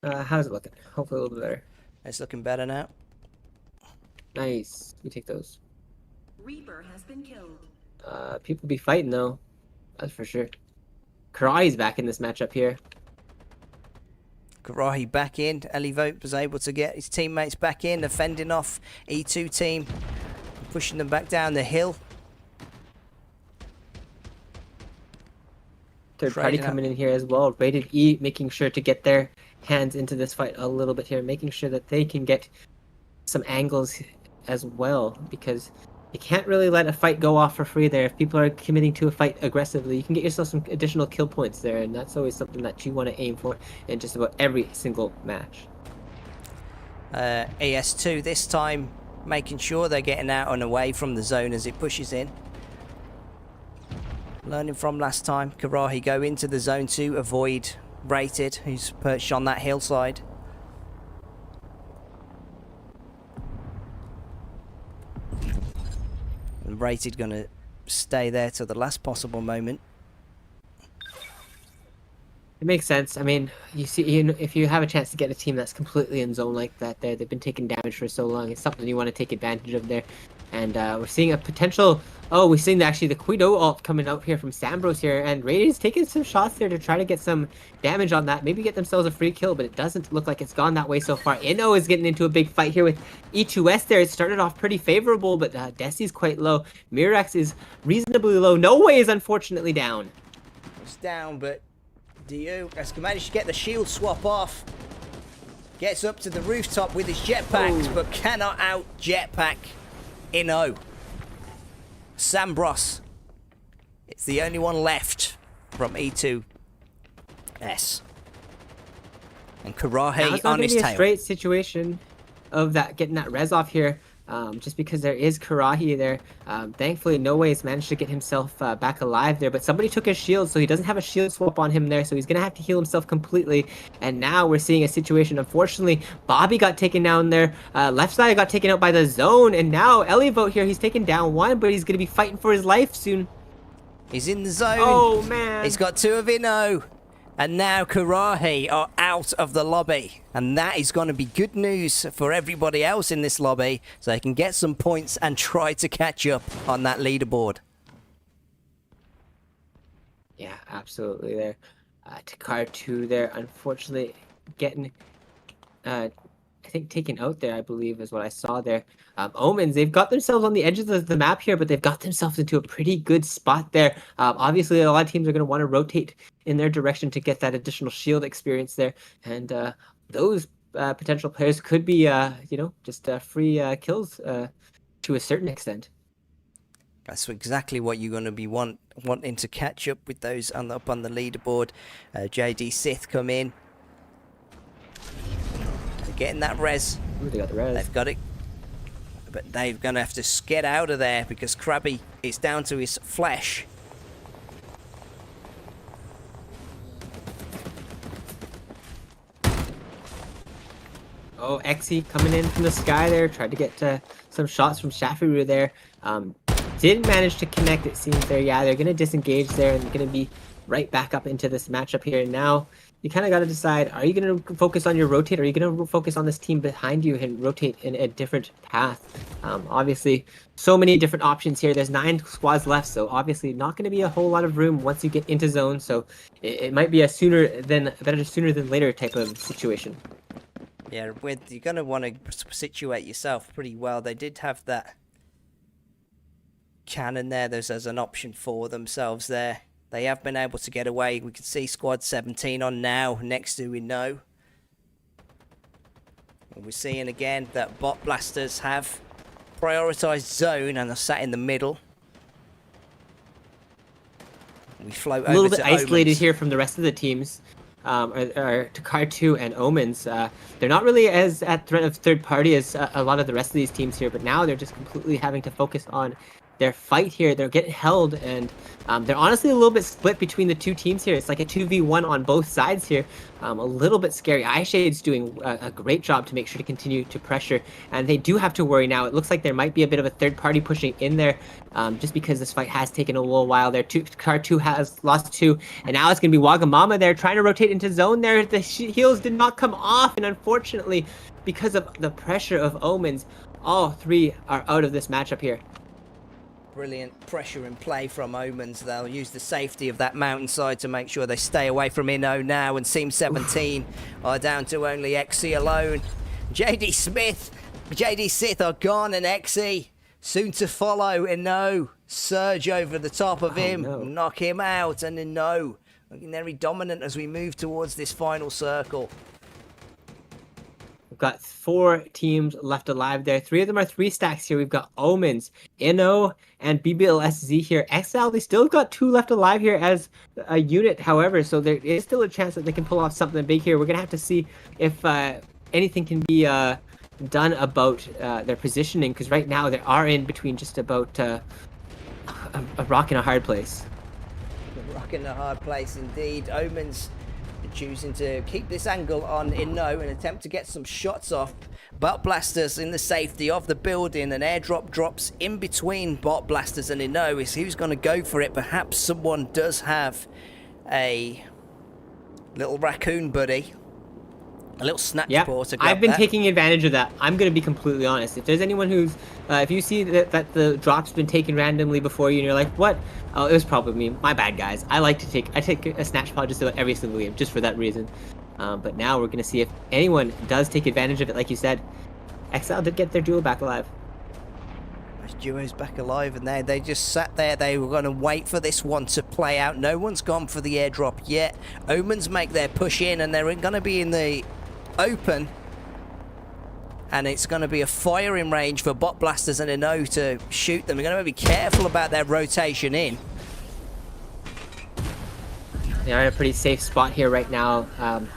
how's it looking? Hopefully a little bit better. It's looking better now. Nice. We take those. Reaper has been killed. People be fighting though. That's for sure. Karai's back in this matchup here. Karahi back in. Elivote was able to get his teammates back in, defending off E2 team, pushing them back down the hill. Third party coming in here as well. Rated E making sure to get there hands into this fight a little bit here, making sure that they can get some angles as well, because you can't really let a fight go off for free there. If people are committing to a fight aggressively, you can get yourself some additional kill points there, and that's always something that you want to aim for in just about every single match. ES2 this time making sure they're getting out and away from the zone as it pushes in. Learning from last time, Karahi go into the zone to avoid Rated, who's perched on that hillside. And Rated gonna stay there till the last possible moment. It makes sense. I mean, you see, if you have a chance to get a team that's completely in zone like that, they've been taking damage for so long. It's something you want to take advantage of there. And we're seeing a potential. Oh, we're seeing actually the Guido ult coming out here from Sambros here, and Radiant's taking some shots there to try to get some damage on that. Maybe get themselves a free kill, but it doesn't look like it's gone that way so far. Inno is getting into a big fight here with E2S there. It started off pretty favorable, but Desi's quite low. Mirax is reasonably low. No Way is unfortunately down. It's down, but Dio has managed to get the shield swap off. Gets up to the rooftop with his jetpacks, but cannot out jetpack Inno. Sambros. It's the only one left from E2S. And Karahi on his tail. A tail. straight situation of that getting that res off here. Just because there is Karahi there. Thankfully, No Way has managed to get himself back alive there, but somebody took his shield, so he doesn't have a shield swap on him there, so he's going to have to heal himself completely. And now we're seeing a situation, unfortunately, Bobby got taken down there, left side got taken out by the zone, and now Elivote here, he's taken down one, but he's going to be fighting for his life soon. He's in the zone. Oh, man. He's got two of Inno. And now Karahi are out of the lobby. And that is going to be good news for everybody else in this lobby, so they can get some points and try to catch up on that leaderboard. Yeah, absolutely there. Takar 2 there, unfortunately, getting, I think, taken out there, I believe, is what I saw there. Omens, they've got themselves on the edges of the map here, but they've got themselves into a pretty good spot there. Obviously, a lot of teams are going to want to rotate in their direction to get that additional shield experience there. And those potential players could be, just free kills to a certain extent. That's exactly what you're going to be wanting to catch up with those up on the leaderboard. JD Sith come in. They're getting that res. Ooh, they got the res. They've got it. But they're going to have to get out of there because Krabby is down to his flesh. Oh, Exy coming in from the sky there. Tried to get some shots from Shafiru there. Didn't manage to connect, it seems there. Yeah, they're going to disengage there and going to be right back up into this matchup here. And now you kind of got to decide, are you going to focus on your rotate, or are you going to focus on this team behind you and rotate in a different path? Obviously, so many different options here. There's 9 squads left, so obviously not going to be a whole lot of room once you get into zone. So it might be a better sooner than later type of situation. Yeah, you're going to want to situate yourself pretty well. They did have that cannon there. There's as an option for themselves there. They have been able to get away. We can see squad 17 on now next to Inno. And we're seeing again that bot blasters have prioritized zone and are sat in the middle. We float over a little bit to isolated Omens. here from the rest of the teams. Are Takar 2 and Omens. They're not really as at threat of third party as a lot of the rest of these teams here, but now they're just completely having to focus on their fight here. They're getting held, and they're honestly a little bit split between the two teams here. It's like a 2v1 on both sides here. A little bit scary. Eyeshade's doing a great job to make sure to continue to pressure, and they do have to worry now. It looks like there might be a bit of a third party pushing in there, just because this fight has taken a little while there. Takar 2 has lost 2, and now it's going to be Wagamama there trying to rotate into zone there. The heals did not come off, and unfortunately, because of the pressure of Omens, all 3 are out of this matchup here. Brilliant pressure in play from Omens. They'll use the safety of that mountainside to make sure they stay away from Inno now. And Team 17 are down to only Exy alone. JD Sith are gone, and Exy soon to follow. Inno surge over the top of him, knock him out, and Inno looking very dominant as we move towards this final circle. We've got 4 teams left alive there. 3 of them are 3 stacks here. We've got Omens, Inno, and BBLSZ here. Exile, they still got 2 left alive here as a unit, however, so there is still a chance that they can pull off something big here. We're going to have to see if anything can be done about their positioning, because right now they are in between just about a rock and a hard place. A rock in a hard place indeed. Omens choosing to keep this angle on Inno and attempt to get some shots off. Bot Blasters in the safety of the building. An airdrop drops in between Bot Blasters and Inno. Is who's going to go for it? Perhaps someone does have a little raccoon buddy. A little snatch ball to grab I've been that. taking advantage of that. I'm going to be completely honest. If there's anyone who's, if you see that the drop's been taken randomly before you and you're like, what? Oh, it was probably me. My bad, guys. I take a snatch pod just about every single game, just for that reason. But now we're going to see if anyone does take advantage of it, like you said. Exile did get their duo back alive. This duo's back alive, and they just sat there. They were going to wait for this one to play out. No one's gone for the airdrop yet. Omens make their push in, and they're going to be in the open, and it's going to be a firing range for Bot Blasters and Inno to shoot them. They're going to be careful about their rotation in. They are in a pretty safe spot here right now.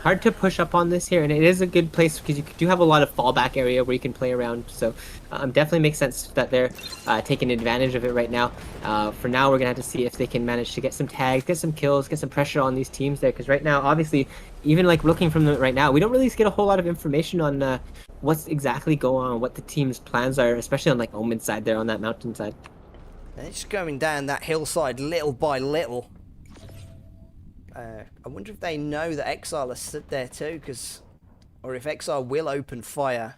Hard to push up on this here, and it is a good place because you do have a lot of fallback area where you can play around. So definitely makes sense that they're taking advantage of it right now. For now, we're gonna have to see if they can manage to get some tags, get some kills, get some pressure on these teams there. Because right now, obviously, even like looking from them right now, we don't really get a whole lot of information on what's exactly going on, what the team's plans are, especially on like Omen's side there on that mountainside. They're just going down that hillside little by little. I wonder if they know that Exile has stood there too, or if Exile will open fire.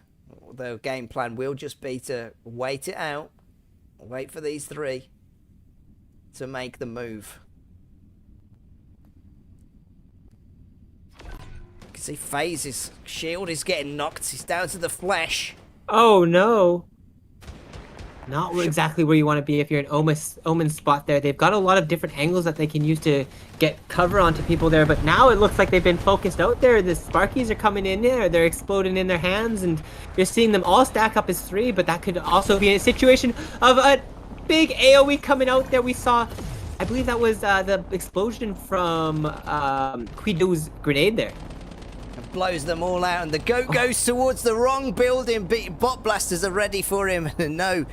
Their game plan will just be to wait it out, wait for these 3 to make the move. You can see FaZe's shield is getting knocked. He's down to the flesh. Oh no! Not exactly where you want to be if you're in Omen's spot there. They've got a lot of different angles that they can use to get cover onto people there, but now it looks like they've been focused out there. The Sparkies are coming in there, they're exploding in their hands, and you're seeing them all stack up as 3, but that could also be a situation of a big AoE coming out there. We saw, I believe that was the explosion from Quido's grenade there. Blows them all out, and the goat goes towards the wrong building. Bot Blasters are ready for him. No.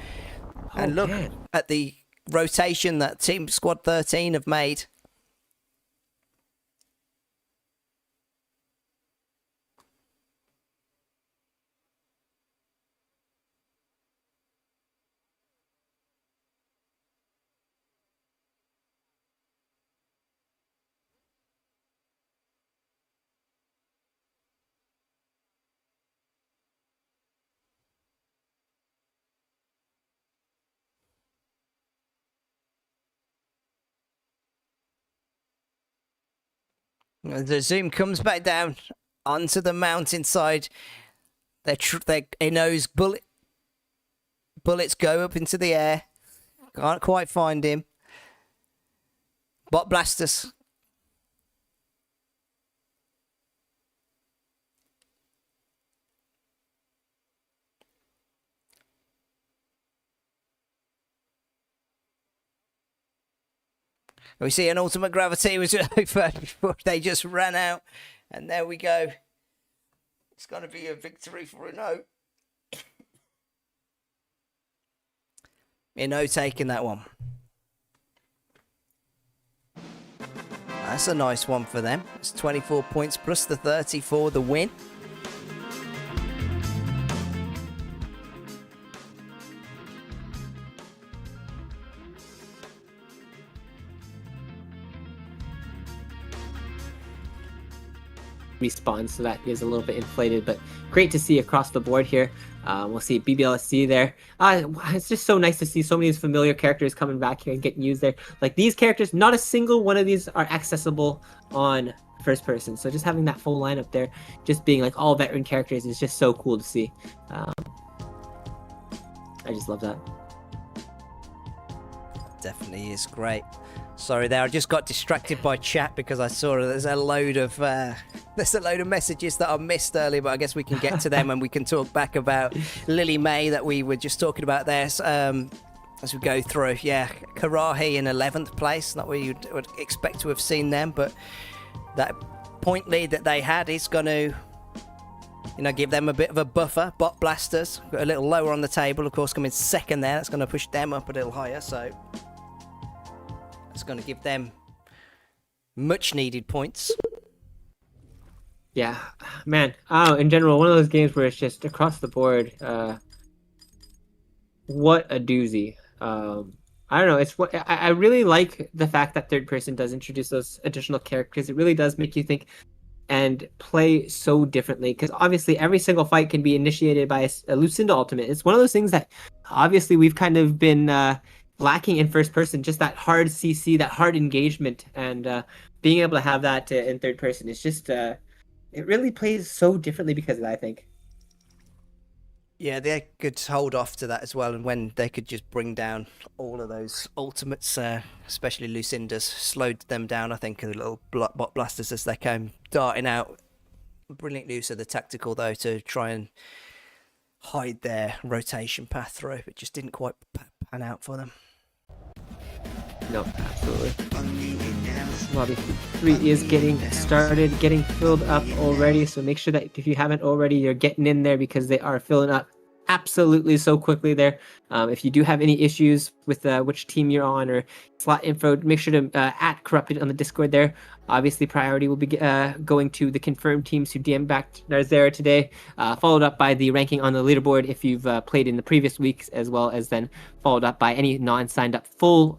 And look at the rotation that Team Squad 13 have made. The zoom comes back down onto the mountainside. Inno's bullets go up into the air. Can't quite find him. Bot Blasters. We see an ultimate gravity was over before they just ran out. And there we go. It's going to be a victory for Inno. Inno taking that one. That's a nice one for them. It's 24 points plus the 30 for the win. Respawn, so that is a little bit inflated, but great to see across the board here. We'll see BBLSC there. It's just so nice to see so many of these familiar characters coming back here and getting used there. Like these characters, not a single one of these are accessible on first person, so just having that full lineup there, just being like all veteran characters, is just so cool to see. I just love that. Definitely is great. Sorry there, I just got distracted by chat because I saw there's a load of messages that I missed earlier, but I guess we can get to them and we can talk back about Lily May that we were just talking about there as we go through. Yeah, Karahi in 11th place, not where you would expect to have seen them, but that point lead that they had is going to, give them a bit of a buffer. Bot Blasters got a little lower on the table, of course, coming second there. That's going to push them up a little higher, so it's going to give them much needed points. Yeah, man. Oh, in general, one of those games where it's just across the board. What a doozy. I don't know. It's what I really like the fact that third person does introduce those additional characters. It really does make you think and play so differently, because obviously every single fight can be initiated by a Lucinda ultimate. It's one of those things that obviously we've kind of been lacking in first person, just that hard CC, that hard engagement, and being able to have that in third person is just it really plays so differently because of that, I think. Yeah, they could hold off to that as well, and when they could just bring down all of those ultimates, especially Lucinda's, slowed them down, I think, a little bot blasters as they came darting out. Brilliant use of the tactical, though, to try and hide their rotation path through. It just didn't quite pan out for them. No, absolutely. Lobby 3 is getting started, getting filled up already, so make sure that if you haven't already, you're getting in there because they are filling up absolutely so quickly there. If you do have any issues with which team you're on or slot info, make sure to at Corrupted on the Discord there. Obviously, priority will be going to the confirmed teams who DM back Nextera today, followed up by the ranking on the leaderboard if you've played in the previous weeks, as well as then followed up by any non-signed up full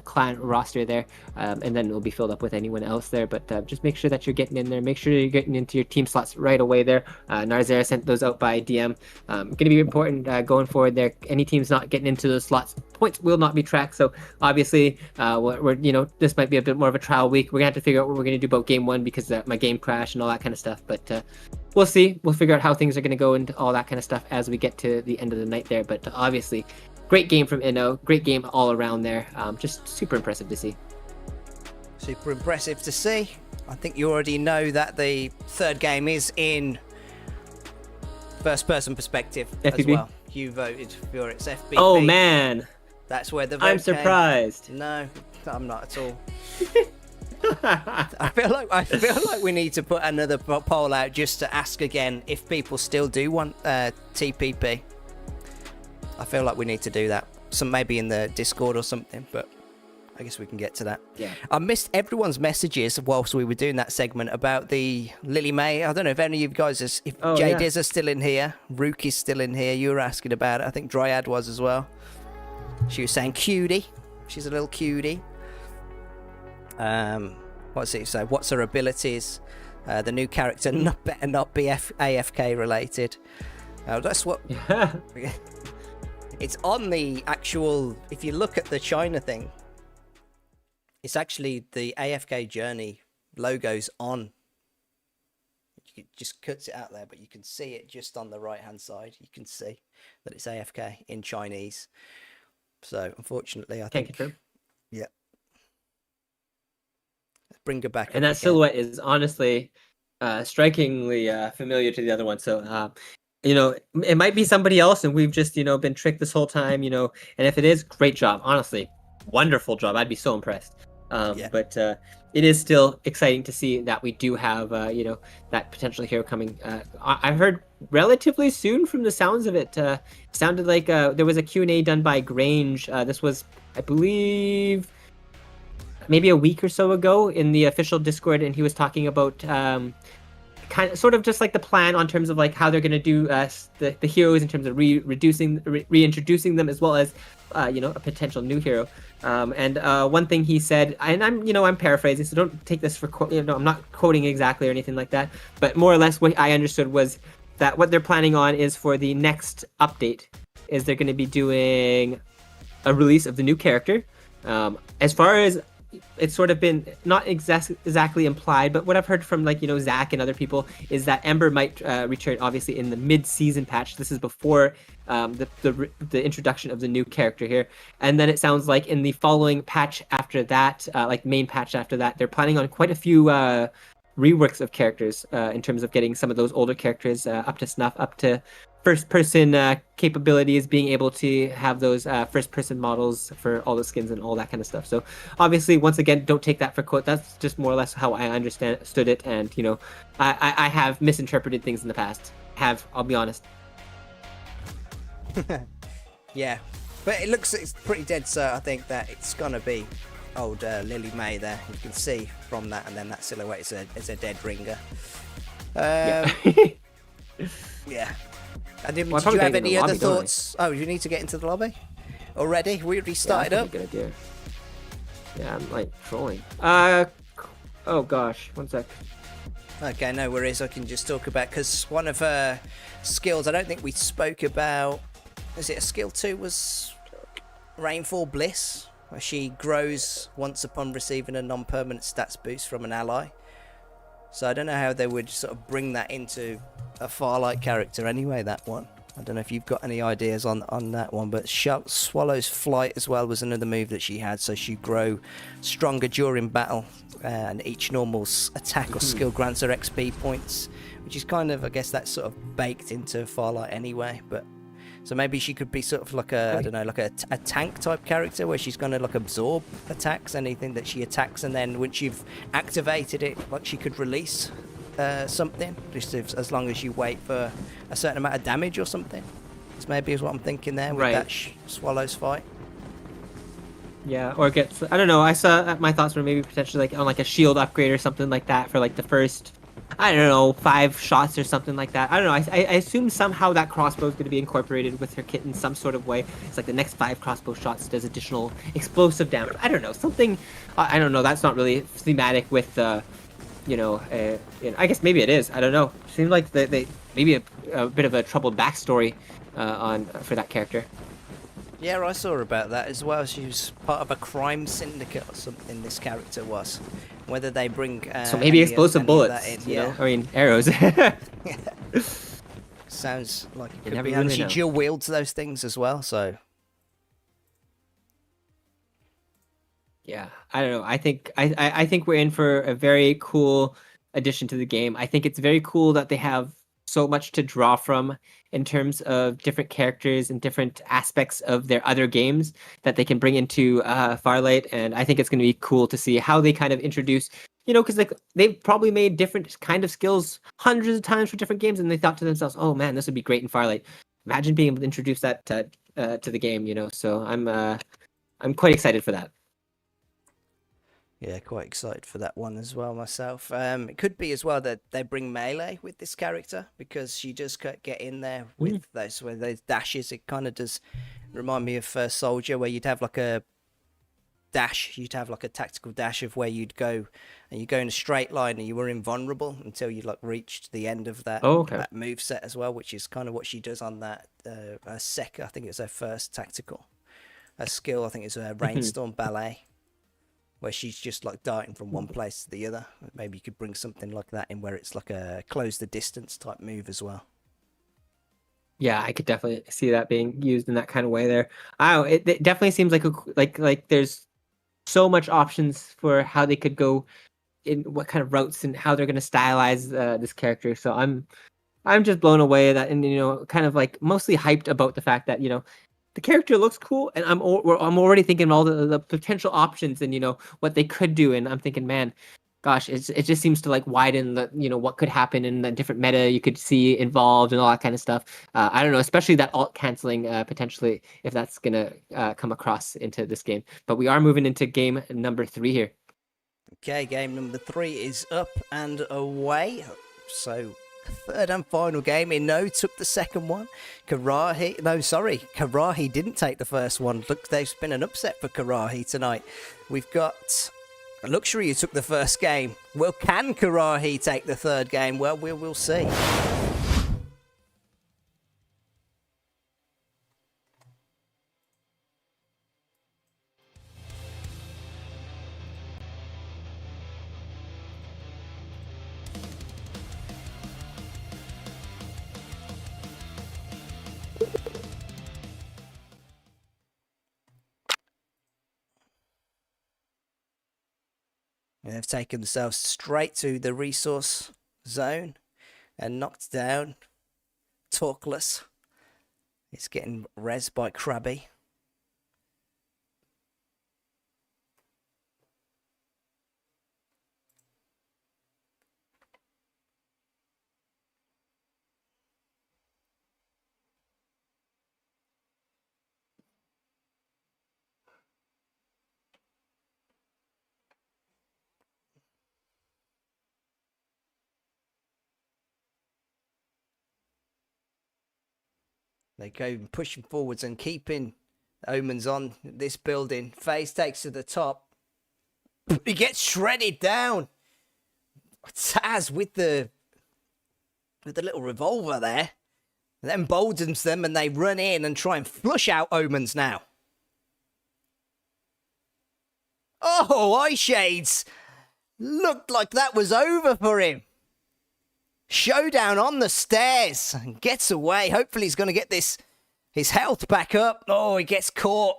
clan roster there, and then it will be filled up with anyone else there. But just make sure that you're getting in there. Make sure you're getting into your team slots right away there. Nextera sent those out by DM. Going to be important going forward there. Any teams not getting into those slots, points will not be tracked. So obviously, we're this might be a bit more of a trial week. We're gonna have to figure out what we're gonna do about game 1 because my game crashed and all that kind of stuff. But we'll see. We'll figure out how things are gonna go and all that kind of stuff as we get to the end of the night there. But obviously, great game from Inno. Great game all around there. Just super impressive to see. Super impressive to see. I think you already know that the third game is in first person perspective FPP? as well. You voted for it's FBP. Oh man, that's where the vote I'm came. surprised. No, I'm not at all. I feel like we need to put another poll out just to ask again if people still do want TPP. I feel like we need to do that. Maybe in the Discord or something, but I guess we can get to that. Yeah. I missed everyone's messages whilst we were doing that segment about the Lily May. I don't know if any of you guys, if Jay Diz is still in here, Rook is still in here. You were asking about it. I think Dryad was as well. She was saying cutie. She's a little cutie. What's it say? What's her abilities? The new character better not be AFK related. That's what. It's on the actual. If you look at the China thing, it's actually the AFK journey logos on. It just cuts it out there, but you can see it just on the right hand side. You can see that it's AFK in Chinese. So unfortunately, I think. Yeah. Let's bring her back. And that silhouette is honestly strikingly familiar to the other one. So it might be somebody else, and we've just been tricked this whole time. And if it is, great job. Honestly, wonderful job. I'd be so impressed. But it is still exciting to see that we do have that potential hero coming. I've heard relatively soon from the sounds of it. Sounded like there was a Q&A done by Grange. This was, I believe, maybe a week or so ago in the official Discord, and he was talking about sort of just like the plan on terms of like how they're going to do the heroes in terms of reintroducing them, as well as a potential new hero. And one thing he said, and I'm paraphrasing, so don't take this for I'm not quoting exactly or anything like that, but more or less what I understood was that what they're planning on is for the next update is they're going to be doing a release of the new character. As far as it's sort of been not exactly implied, but what I've heard from like Zach and other people is that Ember might return obviously in the mid-season patch. This is before the introduction of the new character here, and then it sounds like in the following patch after that, like main patch after that, they're planning on quite a few reworks of characters in terms of getting some of those older characters up to snuff, up to first-person capabilities, being able to have those first-person models for all the skins and all that kind of stuff. So obviously, once again, don't take that for quote. That's just more or less how I understood it, and I have misinterpreted things in the past. I'll be honest. Yeah, but it's pretty dead cert. I think that it's gonna be old Lily May there. You can see from that, and then that silhouette is a dead ringer. Yeah. Yeah. And did you Well, have any other lobby, don't I? thoughts? Oh, you need to get into the lobby already? We already started Yeah, up. that's a good idea. Yeah, I'm like trolling. Oh gosh, one sec. Okay, no worries. I can just talk about, because one of her skills, I don't think we spoke about. Is it a skill 2? Was Rainfall Bliss, where she grows once upon receiving a non-permanent stats boost from an ally. So I don't know how they would sort of bring that into a Farlight character anyway, that one. I don't know if you've got any ideas on that one, but Swallow's Flight as well was another move that she had, so she'd grow stronger during battle, and each normal attack or skill grants her XP points, which is kind of, I guess that's sort of baked into Farlight anyway, but so maybe she could be sort of like I don't know, like a tank type character where she's going to like absorb attacks, anything that she attacks, and then once you've activated it, like she could release something, just as long as you wait for a certain amount of damage or something. This maybe is what I'm thinking there with that Swallow's Fight. Yeah, or I don't know. I saw my thoughts were maybe potentially like on like a shield upgrade or something like that for like the first, I don't know, 5 shots or something like that. I don't know. I assume somehow that crossbow is going to be incorporated with her kit in some sort of way. It's like the next 5 crossbow shots does additional explosive damage. I don't know, something. I don't know. That's not really thematic with I guess maybe it is. I don't know. Seems like they maybe a bit of a troubled backstory for that character. Yeah, I saw about that as well. She was part of a crime syndicate or something. This character was. Whether they bring so maybe explosive bullets. Yeah, I mean arrows. Sounds like it could never be. really And she know. dual wields those things as well. So Yeah, I don't know. I think we're in for a very cool addition to the game. I think it's very cool that they have so much to draw from in terms of different characters and different aspects of their other games that they can bring into Farlight, and I think it's going to be cool to see how they kind of introduce, because like they've probably made different kind of skills hundreds of times for different games, and they thought to themselves, "Oh man, this would be great in Farlight." Imagine being able to introduce that to the game, So I'm quite excited for that. yeah, quite excited for that one as well myself. It could be as well that they bring melee with this character, because she does get in there with those dashes. It kind of does remind me of First Soldier, where you'd have like a dash, you'd have like a tactical dash of where you'd go and you go in a straight line and you were invulnerable until you like reached the end of that, that move set as well, which is kind of what she does on that I think it's her first tactical skill. I think it's a Rainstorm Ballet, where she's just like darting from one place to the other. Maybe you could bring something like that in, where it's like a close the distance type move as well. Yeah, I could definitely see that being used in that kind of way there. It definitely seems like there's so much options for how they could go in, what kind of routes and how they're going to stylize this character. So I'm just blown away that, and kind of like mostly hyped about the fact that the character looks cool, and I'm already thinking of all the potential options and what they could do, and I'm thinking, man, gosh, it just seems to like widen the what could happen in the different meta you could see involved and all that kind of stuff. I don't know, especially that alt canceling potentially, if that's gonna come across into this game. But we are moving into game number 3 here. Okay, game number 3 is up and away. So third and final game. Ino took the second one. Karahi didn't take the first one. Look, there's been an upset for Karahi tonight. We've got Luxury who took the first game. Well, can Karahi take the third game? Well, we'll see. And they've taken themselves straight to the resource zone and knocked down Talkless. He's getting res by Krabby. They go pushing forwards and keeping Omens on this building. FaZe takes to the top. He gets shredded down. Taz with the little revolver there. That emboldens them and they run in and try and flush out Omens now. Oh, Eye Shades! Looked like that was over for him. Showdown on the stairs and gets away. Hopefully he's going to get his health back up. Oh, he gets caught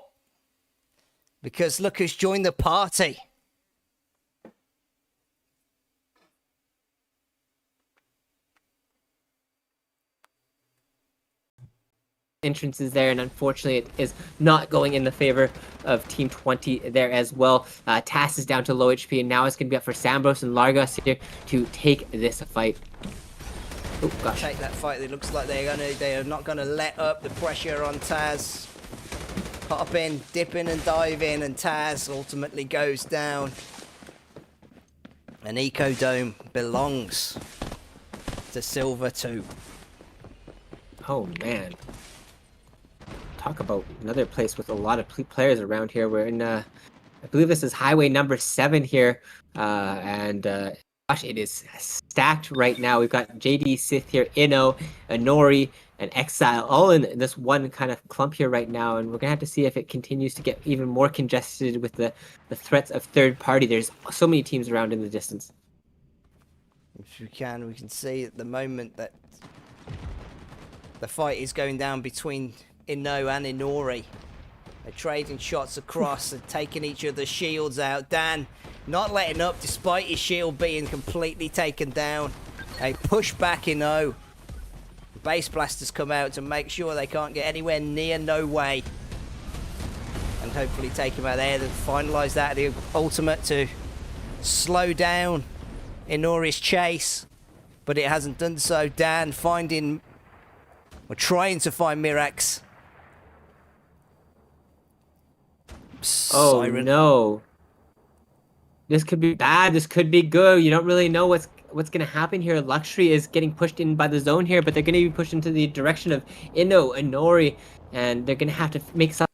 because look who's joined the party. Entrances there, and unfortunately it is not going in the favor of Team 20 there as well. Tass is down to low HP, and now it's going to be up for Sambros and Largos here to take this fight. Oh gosh. Take that fight. It looks like they are not gonna let up the pressure on Taz. Pop in, dip in and dive in, and Taz ultimately goes down. An Eco Dome belongs to Silver 2. Oh man. Talk about another place with a lot of players around here. We're in, I believe this is highway number 7 here. Gosh, it is stacked right now. We've got JD, Sith here, Inno, Inori, and Exile all in this one kind of clump here right now. And we're going to have to see if it continues to get even more congested with the threats of third party. There's so many teams around in the distance. If we can see at the moment that the fight is going down between Inno and Inori. They're trading shots across and taking each other's shields out. Dan not letting up despite his shield being completely taken down. They push back Inno. Base blasters come out to make sure they can't get anywhere near No Way. And hopefully take him out there to finalise that. The ultimate to slow down Inori's chase. But it hasn't done so. Dan finding, or trying to find Mirax. Oh Siren. no. This could be bad. This could be good. You don't really know what's going to happen here. Luxury is getting pushed in by the zone here, but they're going to be pushed into the direction of Inno and Nori, and they're going to have to make some.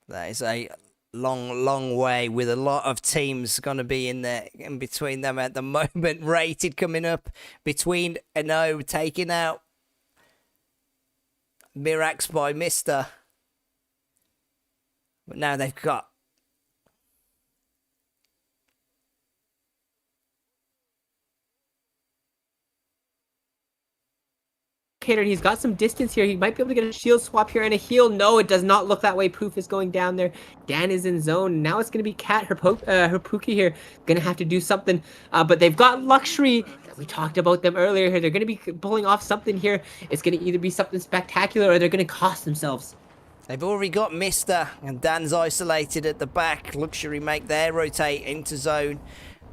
That is a long way with a lot of teams going to be in there in between them at the moment. Rated coming up between Inno taking out Mirax by Mister. But now they've got He's got some distance here. He might be able to get a shield swap here and a heal. No, it does not look that way. Poof is going down there. Dan is in zone. Now it's going to be Cat, her Pookie here. Going to have to do something. But they've got Luxury. We talked about them earlier here. They're going to be pulling off something here. It's going to either be something spectacular or they're going to cost themselves. They've already got Mister, and Dan's isolated at the back. Luxury make their rotate into zone.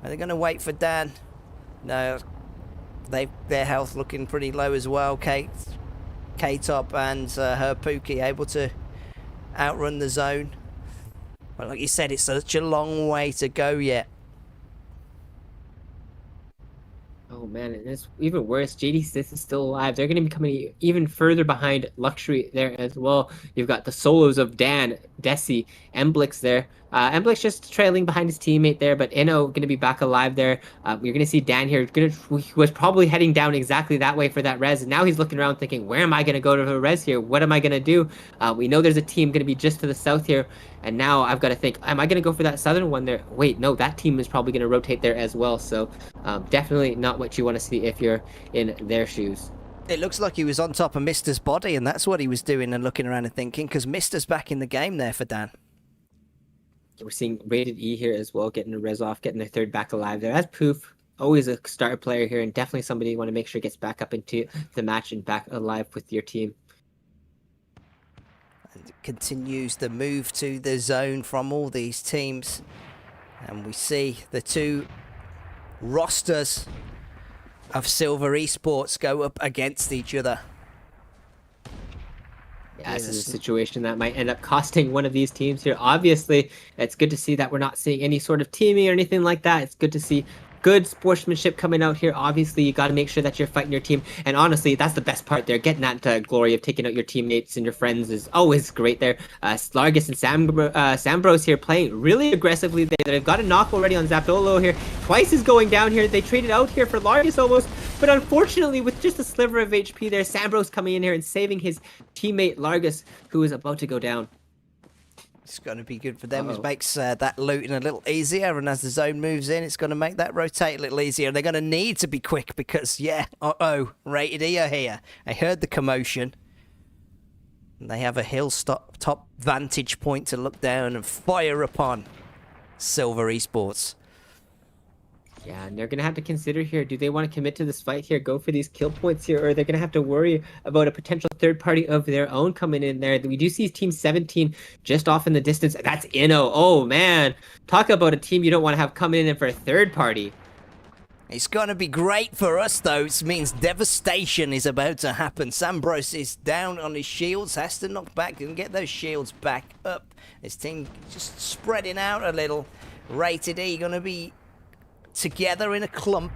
Are they going to wait for Dan? No. Their health looking pretty low as well. K-Top and her Pookie able to outrun the zone. But like you said, it's such a long way to go yet. Oh man, and it's even worse. JD Sith is still alive. They're going to be coming even further behind Luxury there as well. You've got the solos of Dan, Desi, Emblix there. Emblix just trailing behind his teammate there, but Inno going to be back alive there. You're going to see Dan here. He was probably heading down exactly that way for that res, and now he's looking around thinking, where am I going to go to the res here? What am I going to do? We know there's a team going to be just to the south here, and now I've got to think, am I going to go for that southern one there? Wait, no, that team is probably going to rotate there as well, so definitely not what you want to see if you're in their shoes. It looks like he was on top of Mister's body, and that's what he was doing and looking around and thinking, because Mister's back in the game there for Dan. We're seeing Rated E here as well, getting a res off, getting their third back alive there. That's Poof, always a star player here, and definitely somebody you want to make sure gets back up into the match and back alive with your team. And it continues the move to the zone from all these teams. And we see the two rosters of Silver Esports go up against each other. Yeah, this is a situation that might end up costing one of these teams here. Obviously, it's good to see that we're not seeing any sort of teaming or anything like that. It's good to see good sportsmanship coming out here. Obviously, you got to make sure that you're fighting your team. And honestly, that's the best part there. Getting that glory of taking out your teammates and your friends is always great there. Largus and Sambros here playing really aggressively. They've got a knock already on Zapdolo here. Twice is going down here. They traded out here for Largus almost. But unfortunately, with just a sliver of HP there, Sambros coming in here and saving his teammate Largus, who is about to go down. It's going to be good for them. It makes that looting a little easier, and as the zone moves in, it's going to make that rotate a little easier. They're going to need to be quick because, yeah, Rated E are here. I heard the commotion. And they have a top vantage point to look down and fire upon Silver Esports. Yeah, and they're going to have to consider here, do they want to commit to this fight here, go for these kill points here, or they're going to have to worry about a potential third party of their own coming in there. We do see Team 17 just off in the distance. That's Inno. Oh, man. Talk about a team you don't want to have coming in for a third party. It's going to be great for us, though. It means devastation is about to happen. Sambros is down on his shields, has to knock back and get those shields back up. This team just spreading out a little. Rated E going to be together in a clump,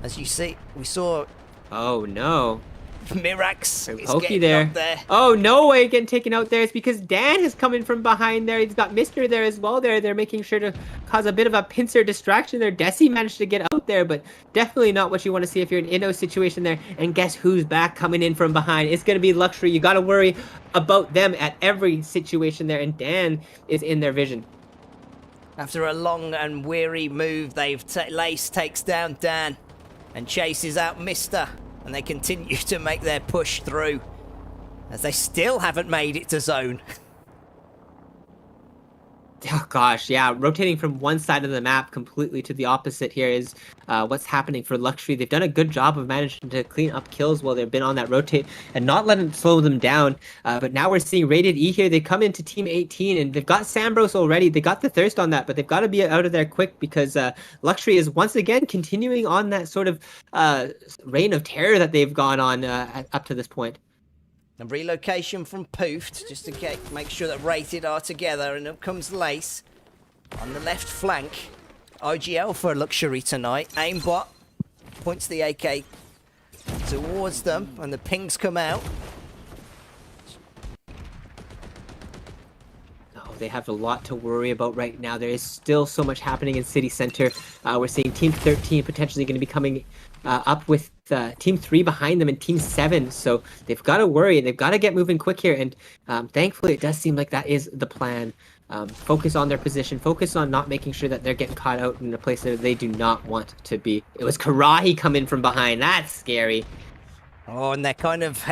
as you see. We saw. Oh no, Mirax is Pokey getting there. up there. Oh no way, getting taken out there. It's because Dan is coming from behind there. He's got Mister there as well. They're making sure to cause a bit of a pincer distraction there. Desi managed to get out there, but definitely not what you want to see if you're in an Inno situation there. And guess who's back coming in from behind? It's gonna be Luxury. You gotta worry about them at every situation there, and Dan is in their vision. After a long and weary move, Lace takes down Dan and chases out Mister, and they continue to make their push through as they still haven't made it to zone. Oh gosh, yeah, rotating from one side of the map completely to the opposite here is what's happening for Luxury. They've done a good job of managing to clean up kills while they've been on that rotate and not letting slow them down. But now we're seeing Rated E here. They come into Team 18 and they've got Sambros already. They got the thirst on that, but they've got to be out of there quick because Luxury is once again continuing on that sort of reign of terror that they've gone on up to this point. A relocation from Poofed, just to make sure that Rated are together, and up comes Lace on the left flank. IGL for Luxury tonight. Aimbot points the AK towards them, and the pings come out. They have a lot to worry about right now. There is still so much happening in City Center. We're seeing Team 13 potentially going to be coming up with Team 3 behind them and Team 7. So they've got to worry and they've got to get moving quick here. And thankfully, it does seem like that is the plan. Focus on their position. Focus on not making sure that they're getting caught out in a place that they do not want to be. It was Karahi coming from behind. That's scary. Oh, and they're kind of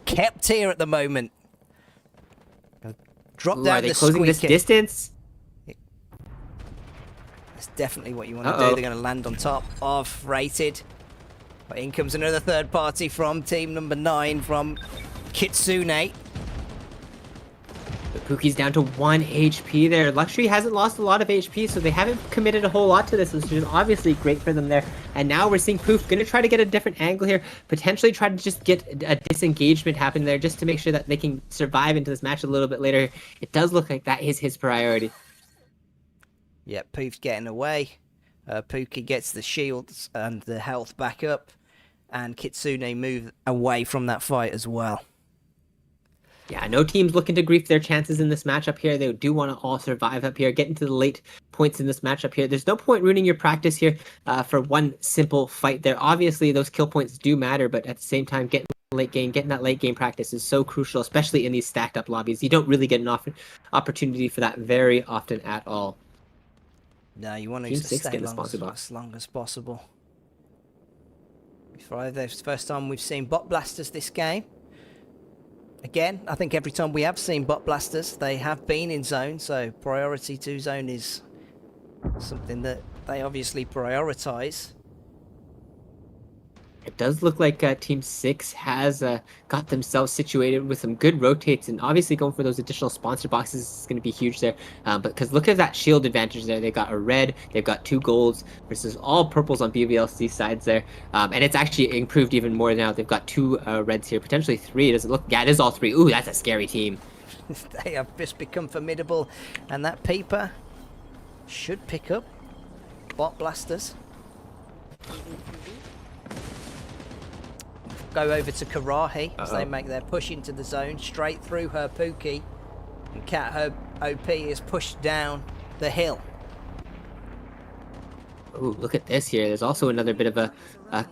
kept here at the moment. Drop down are they the closing this distance? That's definitely what you want to do. They're going to land on top of Rated. But in comes another third party from team number 9 from Kitsune. The Pookie's down to 1 HP there. Luxury hasn't lost a lot of HP, so they haven't committed a whole lot to this, which is obviously great for them there. And now we're seeing Poof going to try to get a different angle here, potentially try to just get a disengagement happen there just to make sure that they can survive into this match a little bit later. It does look like that is his priority. Yeah, Poof's getting away. Pookie gets the shields and the health back up, and Kitsune move away from that fight as well. Yeah, no team's looking to grief their chances in this matchup here. They do want to all survive up here, get into the late points in this matchup here. There's no point ruining your practice here for one simple fight there. Obviously, those kill points do matter, but at the same time, getting that late game practice is so crucial, especially in these stacked up lobbies. You don't really get an opportunity for that very often at all. No, you want to Team stay 6 getting the sponsor box. as long as possible. It's the first time we've seen bot blasters this game. Again, I think every time we have seen bot blasters, they have been in zone, so priority to zone is something that they obviously prioritize. It does look like Team 6 has got themselves situated with some good rotates, and obviously going for those additional sponsor boxes is going to be huge there. But because look at that shield advantage there. They've got a red, they've got 2 golds versus all purples on BBLC sides there. And it's actually improved even more now. They've got 2 reds here, potentially 3. Does it look? Yeah, it is all 3. Ooh, that's a scary team. They have just become formidable, and that Peeper should pick up bot blasters. Go over to Karahi as they make their push into the zone, straight through her Pookie, and Cat, her OP, is pushed down the hill. Ooh, look at this here. There's also another bit of a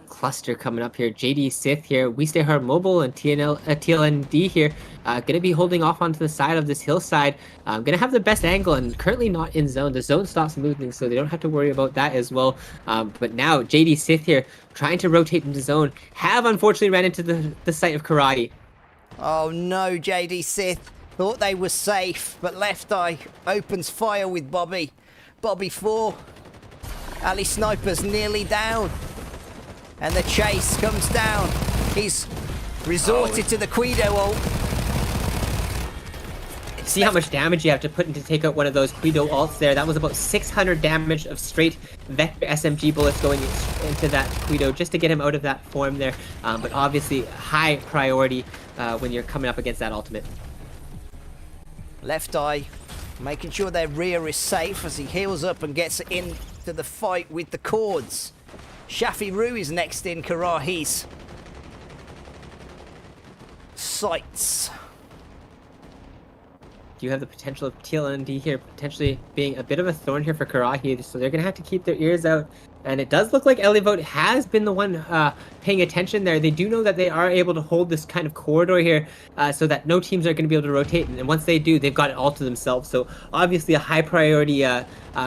cluster coming up here. JD Sith here, We Stay Hard Mobile, and TLND here. Gonna be holding off onto the side of this hillside. Gonna have the best angle and currently not in zone. The zone stops moving, so they don't have to worry about that as well. But now JD Sith here trying to rotate into zone. Have unfortunately ran into the site of Karate. Oh no, JD Sith. Thought they were safe, but Left Eye opens fire with Bobby. Bobby 4. Ali Sniper's nearly down. And the chase comes down. He's resorted to the Guido ult. See how much damage you have to put in to take out one of those Guido ults there. That was about 600 damage of straight Vector SMG bullets going into that Guido just to get him out of that form there. But obviously high priority when you're coming up against that ultimate. Left Eye making sure their rear is safe as he heals up and gets into the fight with the cords. Shafi Roo is next in Karahi's sights. You have the potential of TLND here potentially being a bit of a thorn here for Karahi, so they're going to have to keep their ears out. And it does look like Elevote has been the one paying attention there. They do know that they are able to hold this kind of corridor here so that no teams are going to be able to rotate. And once they do, they've got it all to themselves. So obviously a high priority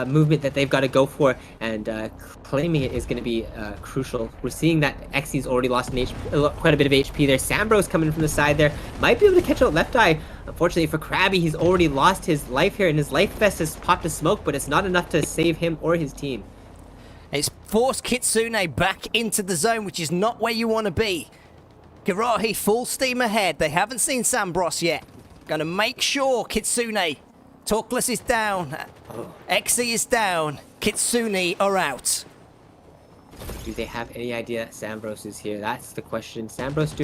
movement that they've got to go for. And claiming it is going to be crucial. We're seeing that Xy's already lost quite a bit of HP there. Sambro's coming from the side there. Might be able to catch out Left Eye. Unfortunately for Krabby, he's already lost his life here. And his life vest has popped a smoke, but it's not enough to save him or his team. It's forced Kitsune back into the zone, which is not where you want to be. Karahi full steam ahead. They haven't seen Sambros yet. Gonna make sure Kitsune. Talkless is down. Xe is down. Kitsune are out. Do they have any idea Sambros is here? That's the question. Sambros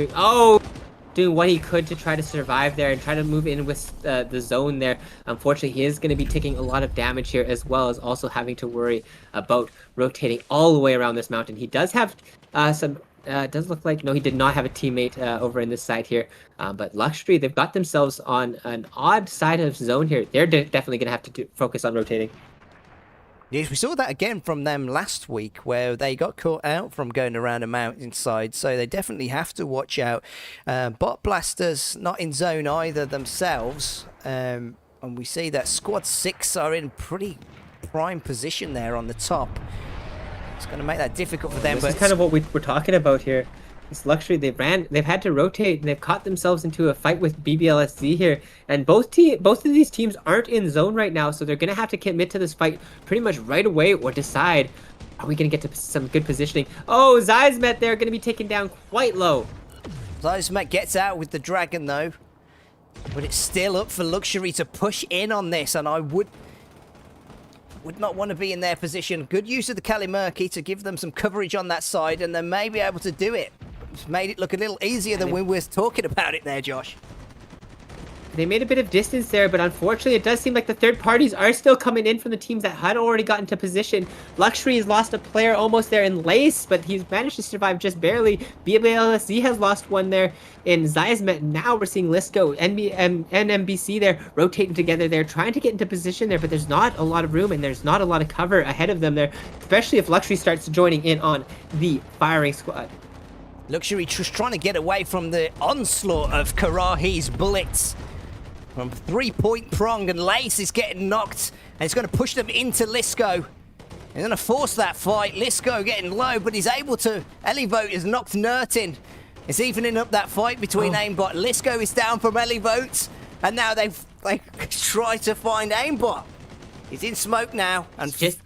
doing what he could to try to survive there and try to move in with the zone there. Unfortunately, he is going to be taking a lot of damage here, as well as also having to worry about rotating all the way around this mountain. He does have some... does look like... No, he did not have a teammate over in this side here. But Luxury, they've got themselves on an odd side of zone here. They're definitely going to have to focus on rotating. Yes, we saw that again from them last week, where they got caught out from going around a mountainside, so they definitely have to watch out. Bot Blasters not in zone either themselves, and we see that Squad 6 are in pretty prime position there on the top. It's going to make that difficult for them. This is kind of what we're talking about here. This Luxury, they've had to rotate, and they've caught themselves into a fight with BBLSZ here. And both of these teams aren't in zone right now, so they're going to have to commit to this fight pretty much right away or decide, are we going to get to some good positioning? Oh, Zeismet, they're going to be taken down quite low. Zeismet gets out with the dragon, though. But it's still up for Luxury to push in on this, and I would not want to be in their position. Good use of the Kalimurki to give them some coverage on that side, and they may be able to do it. It's made it look a little easier than we were talking about it there, Josh. They made a bit of distance there, but unfortunately it does seem like the third parties are still coming in from the teams that had already gotten to position. Luxury has lost a player almost there in Lace, but he's managed to survive just barely. BBLSZ has lost one there in Zeismet. Now we're seeing Lisco and NMBC there rotating together there, trying to get into position there, but there's not a lot of room and there's not a lot of cover ahead of them there, especially if Luxury starts joining in on the firing squad. Luxury just trying to get away from the onslaught of Karahi's bullets. From 3-point prong, and Lace is getting knocked, and it's going to push them into Lisco. He's going to force that fight. Lisco getting low, but he's able to. Elivote has knocked Nert in. It's evening up that fight between Aimbot. Lisco is down from Elivote, and now they try to find Aimbot. He's in smoke now, and he's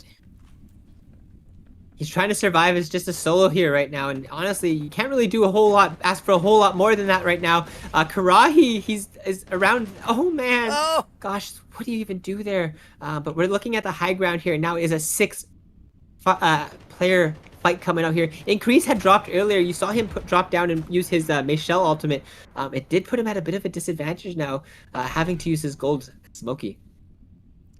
trying to survive as just a solo here right now, and honestly, you can't really do a whole lot, ask for a whole lot more than that right now. Karahi, is around. Oh man, gosh, what do you even do there? But we're looking at the high ground here. Now is a 6-player fight coming out here. Increase had dropped earlier. You saw him drop down and use his Michelle ultimate. It did put him at a bit of a disadvantage now, having to use his gold smoky.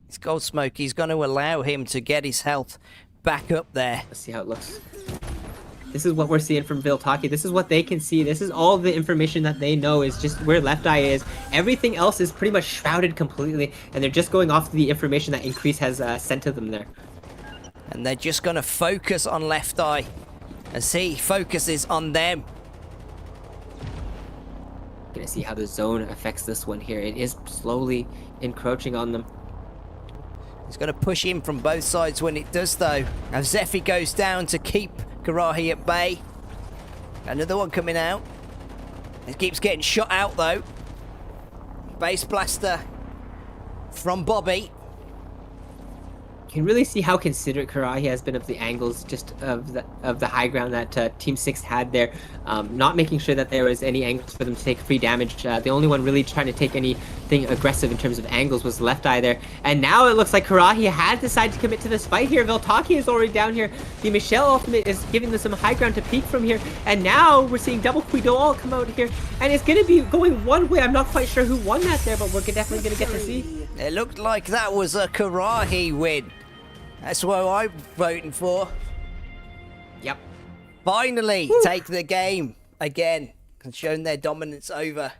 His gold smoky is going to allow him to get his health back up there. Let's see how it looks. This is what we're seeing from Viltaki. This is what they can see. This is all the information that they know is just where Left Eye is. Everything else is pretty much shrouded completely, and they're just going off the information that Increase has sent to them there. And they're just going to focus on Left Eye as he focuses on them. Gonna see how the zone affects this one here. It is slowly encroaching on them. He's going to push in from both sides when it does, though. Now Zephy goes down to keep Karahi at bay. Another one coming out. He keeps getting shot out, though. Base blaster from Bobby. You can really see how considerate Karahi has been of the angles, just of the high ground that Team 6 had there. Not making sure that there was any angles for them to take free damage. The only one really trying to take anything aggressive in terms of angles was Left Eye there. And now it looks like Karahi has decided to commit to this fight here. Viltaki is already down here. The Michelle ultimate is giving them some high ground to peek from here. And now we're seeing double Quido all come out here. And it's going to be going one way. I'm not quite sure who won that there, but we're definitely going to get to see. It looked like that was a Karahi win. That's what I'm voting for. Yep. Finally take the game again and shown their dominance over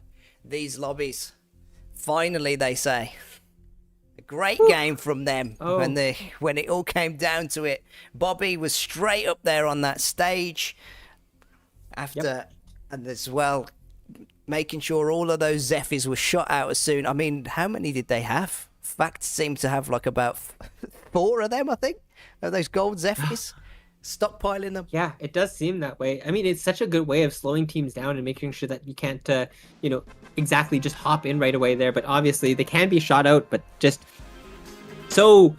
these lobbies. Finally, they say. A great game from them when it all came down to it. Bobby was straight up there on that stage after, and as well, making sure all of those Zephyrs were shot out as soon. I mean, how many did they have? Fact seemed to have like about 4 of them, I think, of those gold Zephyrs. Stockpiling them. Yeah, it does seem that way. I mean, it's such a good way of slowing teams down and making sure that you can't, exactly just hop in right away there. But obviously, they can be shot out, but just they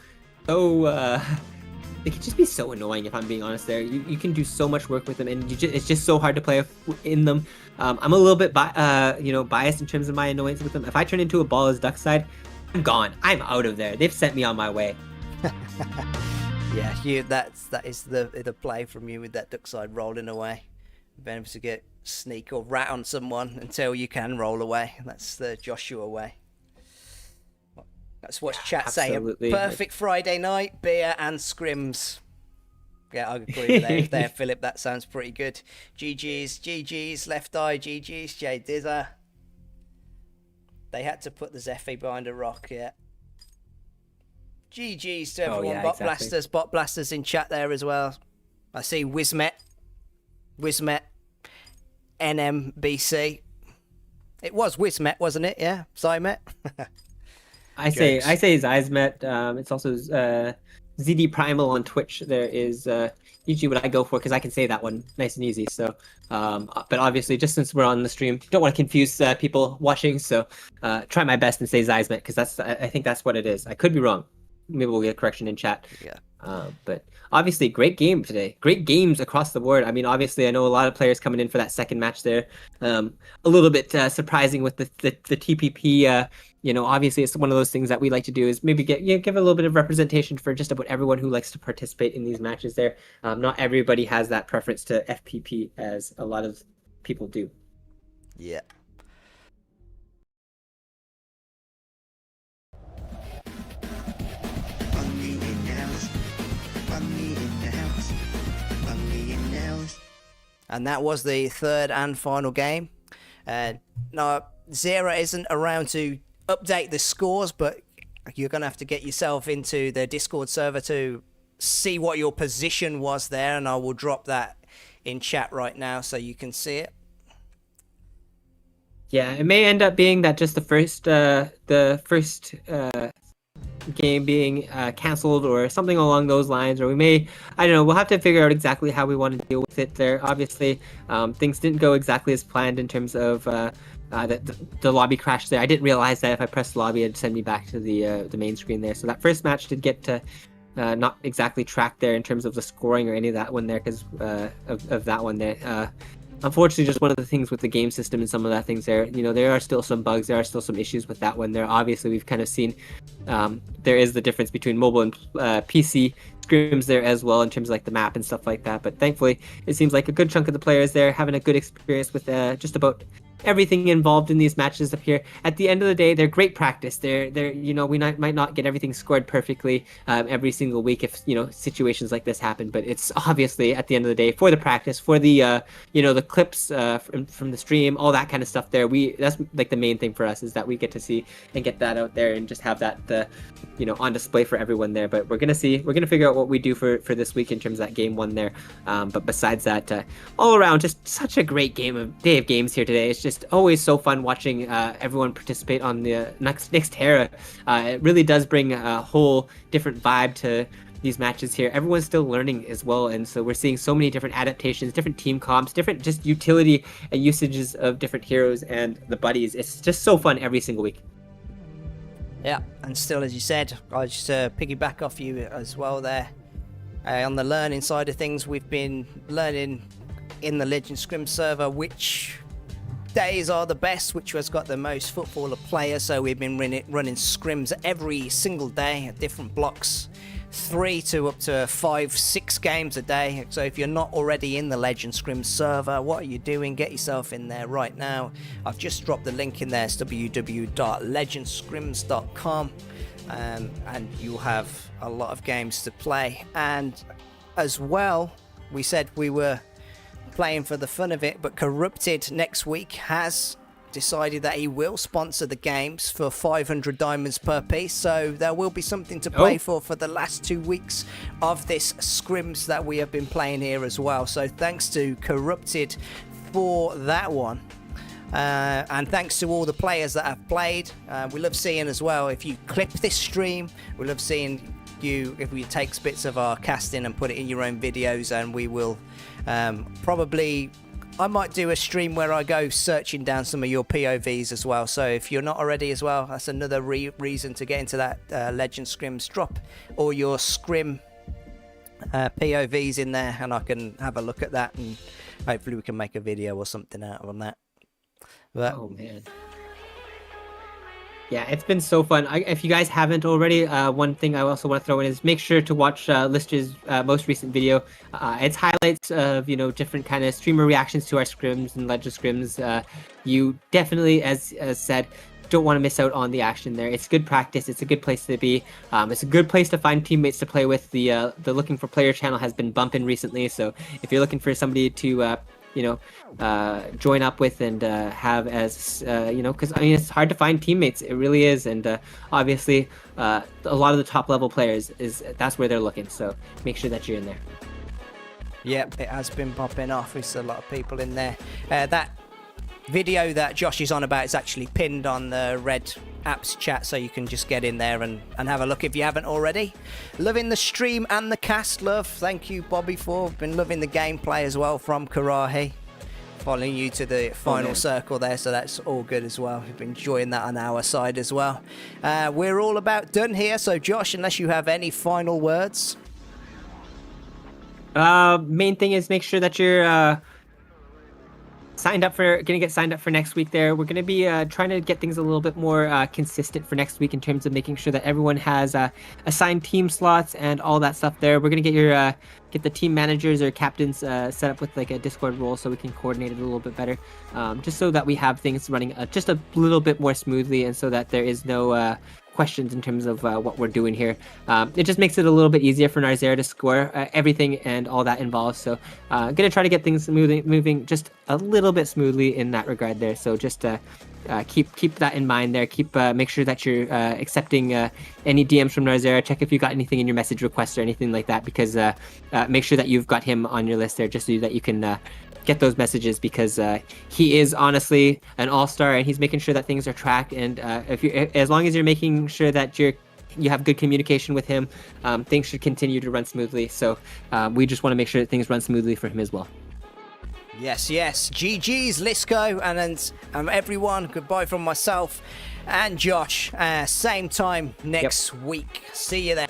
can just be so annoying, if I'm being honest there. You can do so much work with them, and it's just so hard to play in them. I'm a little bit biased in terms of my annoyance with them. If I turn into a ball as duck side, I'm gone. I'm out of there. They've sent me on my way. Yeah, that is the play from you with that duck side rolling away. Being able to get sneak or rat on someone until you can roll away. That's the Joshua way. That's what chat saying. Perfect Friday night, beer and scrims. Yeah, I agree with that there, Philip. That sounds pretty good. GG's, Left Eye, GG's, Jay Dizzer. They had to put the Zephy behind a rock, yeah. GG's to everyone. Bot blasters in chat there as well. I see Wizmet, NMBC. It was Wizmet, wasn't it? Yeah, Zymet. I say Zizmet. It's also ZD Primal on Twitch. There is usually what I go for because I can say that one nice and easy. So, but obviously, just since we're on the stream, don't want to confuse people watching. So, try my best and say Zizmet because I think that's what it is. I could be wrong. Maybe we'll get a correction in chat. Yeah. But obviously, great game today. Great games across the board. I mean, obviously, I know a lot of players coming in for that second match there. A little bit surprising with the TPP. Obviously, it's one of those things that we like to do is maybe give a little bit of representation for just about everyone who likes to participate in these matches there. Not everybody has that preference to FPP as a lot of people do. Yeah. And that was the third and final game. Now, Zera isn't around to update the scores, but you're going to have to get yourself into the Discord server to see what your position was there, and I will drop that in chat right now so you can see it. Yeah, it may end up being that just the first game being canceled or something along those lines, or we may, I don't know, we'll have to figure out exactly how we want to deal with it there. Obviously, things didn't go exactly as planned in terms of the lobby crash there. I didn't realize that if I pressed lobby, it'd send me back to the main screen there. So that first match did get to not exactly track there in terms of the scoring or any of that one there because of that one there. Unfortunately, just one of the things with the game system and some of that things there, there are still some bugs, there are still some issues with that one there. Obviously, we've kind of seen there is the difference between mobile and PC scrims there as well in terms of like the map and stuff like that. But thankfully, it seems like a good chunk of the players there having a good experience with just about everything involved in these matches up here. At the end of the day, they're great practice. They're we might not get everything scored perfectly every single week if situations like this happen, but it's obviously at the end of the day for the practice, for the the clips from the stream, all that kind of stuff there. That's like the main thing for us is that we get to see and get that out there and just have that on display for everyone there. But we're gonna figure out what we do for this week in terms of that game one there. But besides that, all around just such a great day of games here today. It's just always so fun watching everyone participate on the Nextera. It really does bring a whole different vibe to these matches here. Everyone's still learning as well, and so we're seeing so many different adaptations, different team comps, different just utility and usages of different heroes and the buddies. It's just so fun every single week. Yeah, and still, as you said, I just piggyback off you as well there. On the learning side of things, we've been learning in the Legend Scrim server which days are the best, which has got the most footballer players. So we've been running scrims every single day at different blocks, 3 to up to 5, 6 games a day. So if you're not already in the Legend Scrim server, what are you doing? Get yourself in there right now. I've just dropped the link in there. It's www.legendscrims.com, and you'll have a lot of games to play. And as well, we said we were playing for the fun of it, but Corrupted next week has decided that he will sponsor the games for 500 diamonds per piece, so there will be something to play for the last 2 weeks of this scrims that we have been playing here as well. So thanks to Corrupted for that one, and thanks to all the players that have played. We love seeing as well, if you clip this stream, we love seeing you, if we take bits of our casting and put it in your own videos, and we will probably, I might do a stream where I go searching down some of your POVs as well. So if you're not already as well, that's another reason to get into that Legend Scrims. Drop all your scrim POVs in there, and I can have a look at that, and hopefully we can make a video or something out of that. But, oh man. Yeah, it's been so fun. If you guys haven't already, one thing I also want to throw in is make sure to watch Lister's most recent video. It's highlights of different kind of streamer reactions to our scrims and Legend Scrims. You definitely, as said, don't want to miss out on the action there. It's good practice. It's a good place to be. It's a good place to find teammates to play with. The Looking for Player channel has been bumping recently, so if you're looking for somebody to join up with and have as because it's hard to find teammates. It really is, and obviously a lot of the top level players that's where they're looking. So make sure that you're in there. Yep, it has been popping off. There's a lot of people in there. That video that Josh is on about is actually pinned on the Red Apps chat, so you can just get in there and have a look if you haven't already. Loving the stream and the cast, love. Thank you, Bobby, for been loving the gameplay as well from Karahi. Following you to the final circle there, so that's all good as well. We've been enjoying that on our side as well. We're all about done here, so Josh, unless you have any final words. Main thing is make sure that you're gonna get signed up for next week there. We're gonna be trying to get things a little bit more consistent for next week in terms of making sure that everyone has assigned team slots and all that stuff there. We're gonna get get the team managers or captains set up with like a Discord role so we can coordinate it a little bit better, just so that we have things running just a little bit more smoothly, and so that there is no questions in terms of what we're doing here. It just makes it a little bit easier for Nextera to score everything and all that involved. So gonna try to get things moving just a little bit smoothly in that regard there. So just keep that in mind there. Make sure that you're accepting any DMs from Nextera. Check if you got anything in your message requests or anything like that, because make sure that you've got him on your list there, just so that you can get those messages, because he is honestly an all-star, and he's making sure that things are tracked. And as long as you're making sure that you're you have good communication with him, things should continue to run smoothly. So we just want to make sure that things run smoothly for him as well. Yes, yes. GG's, Lisco, and everyone. Goodbye from myself and Josh. Same time next week. See you then.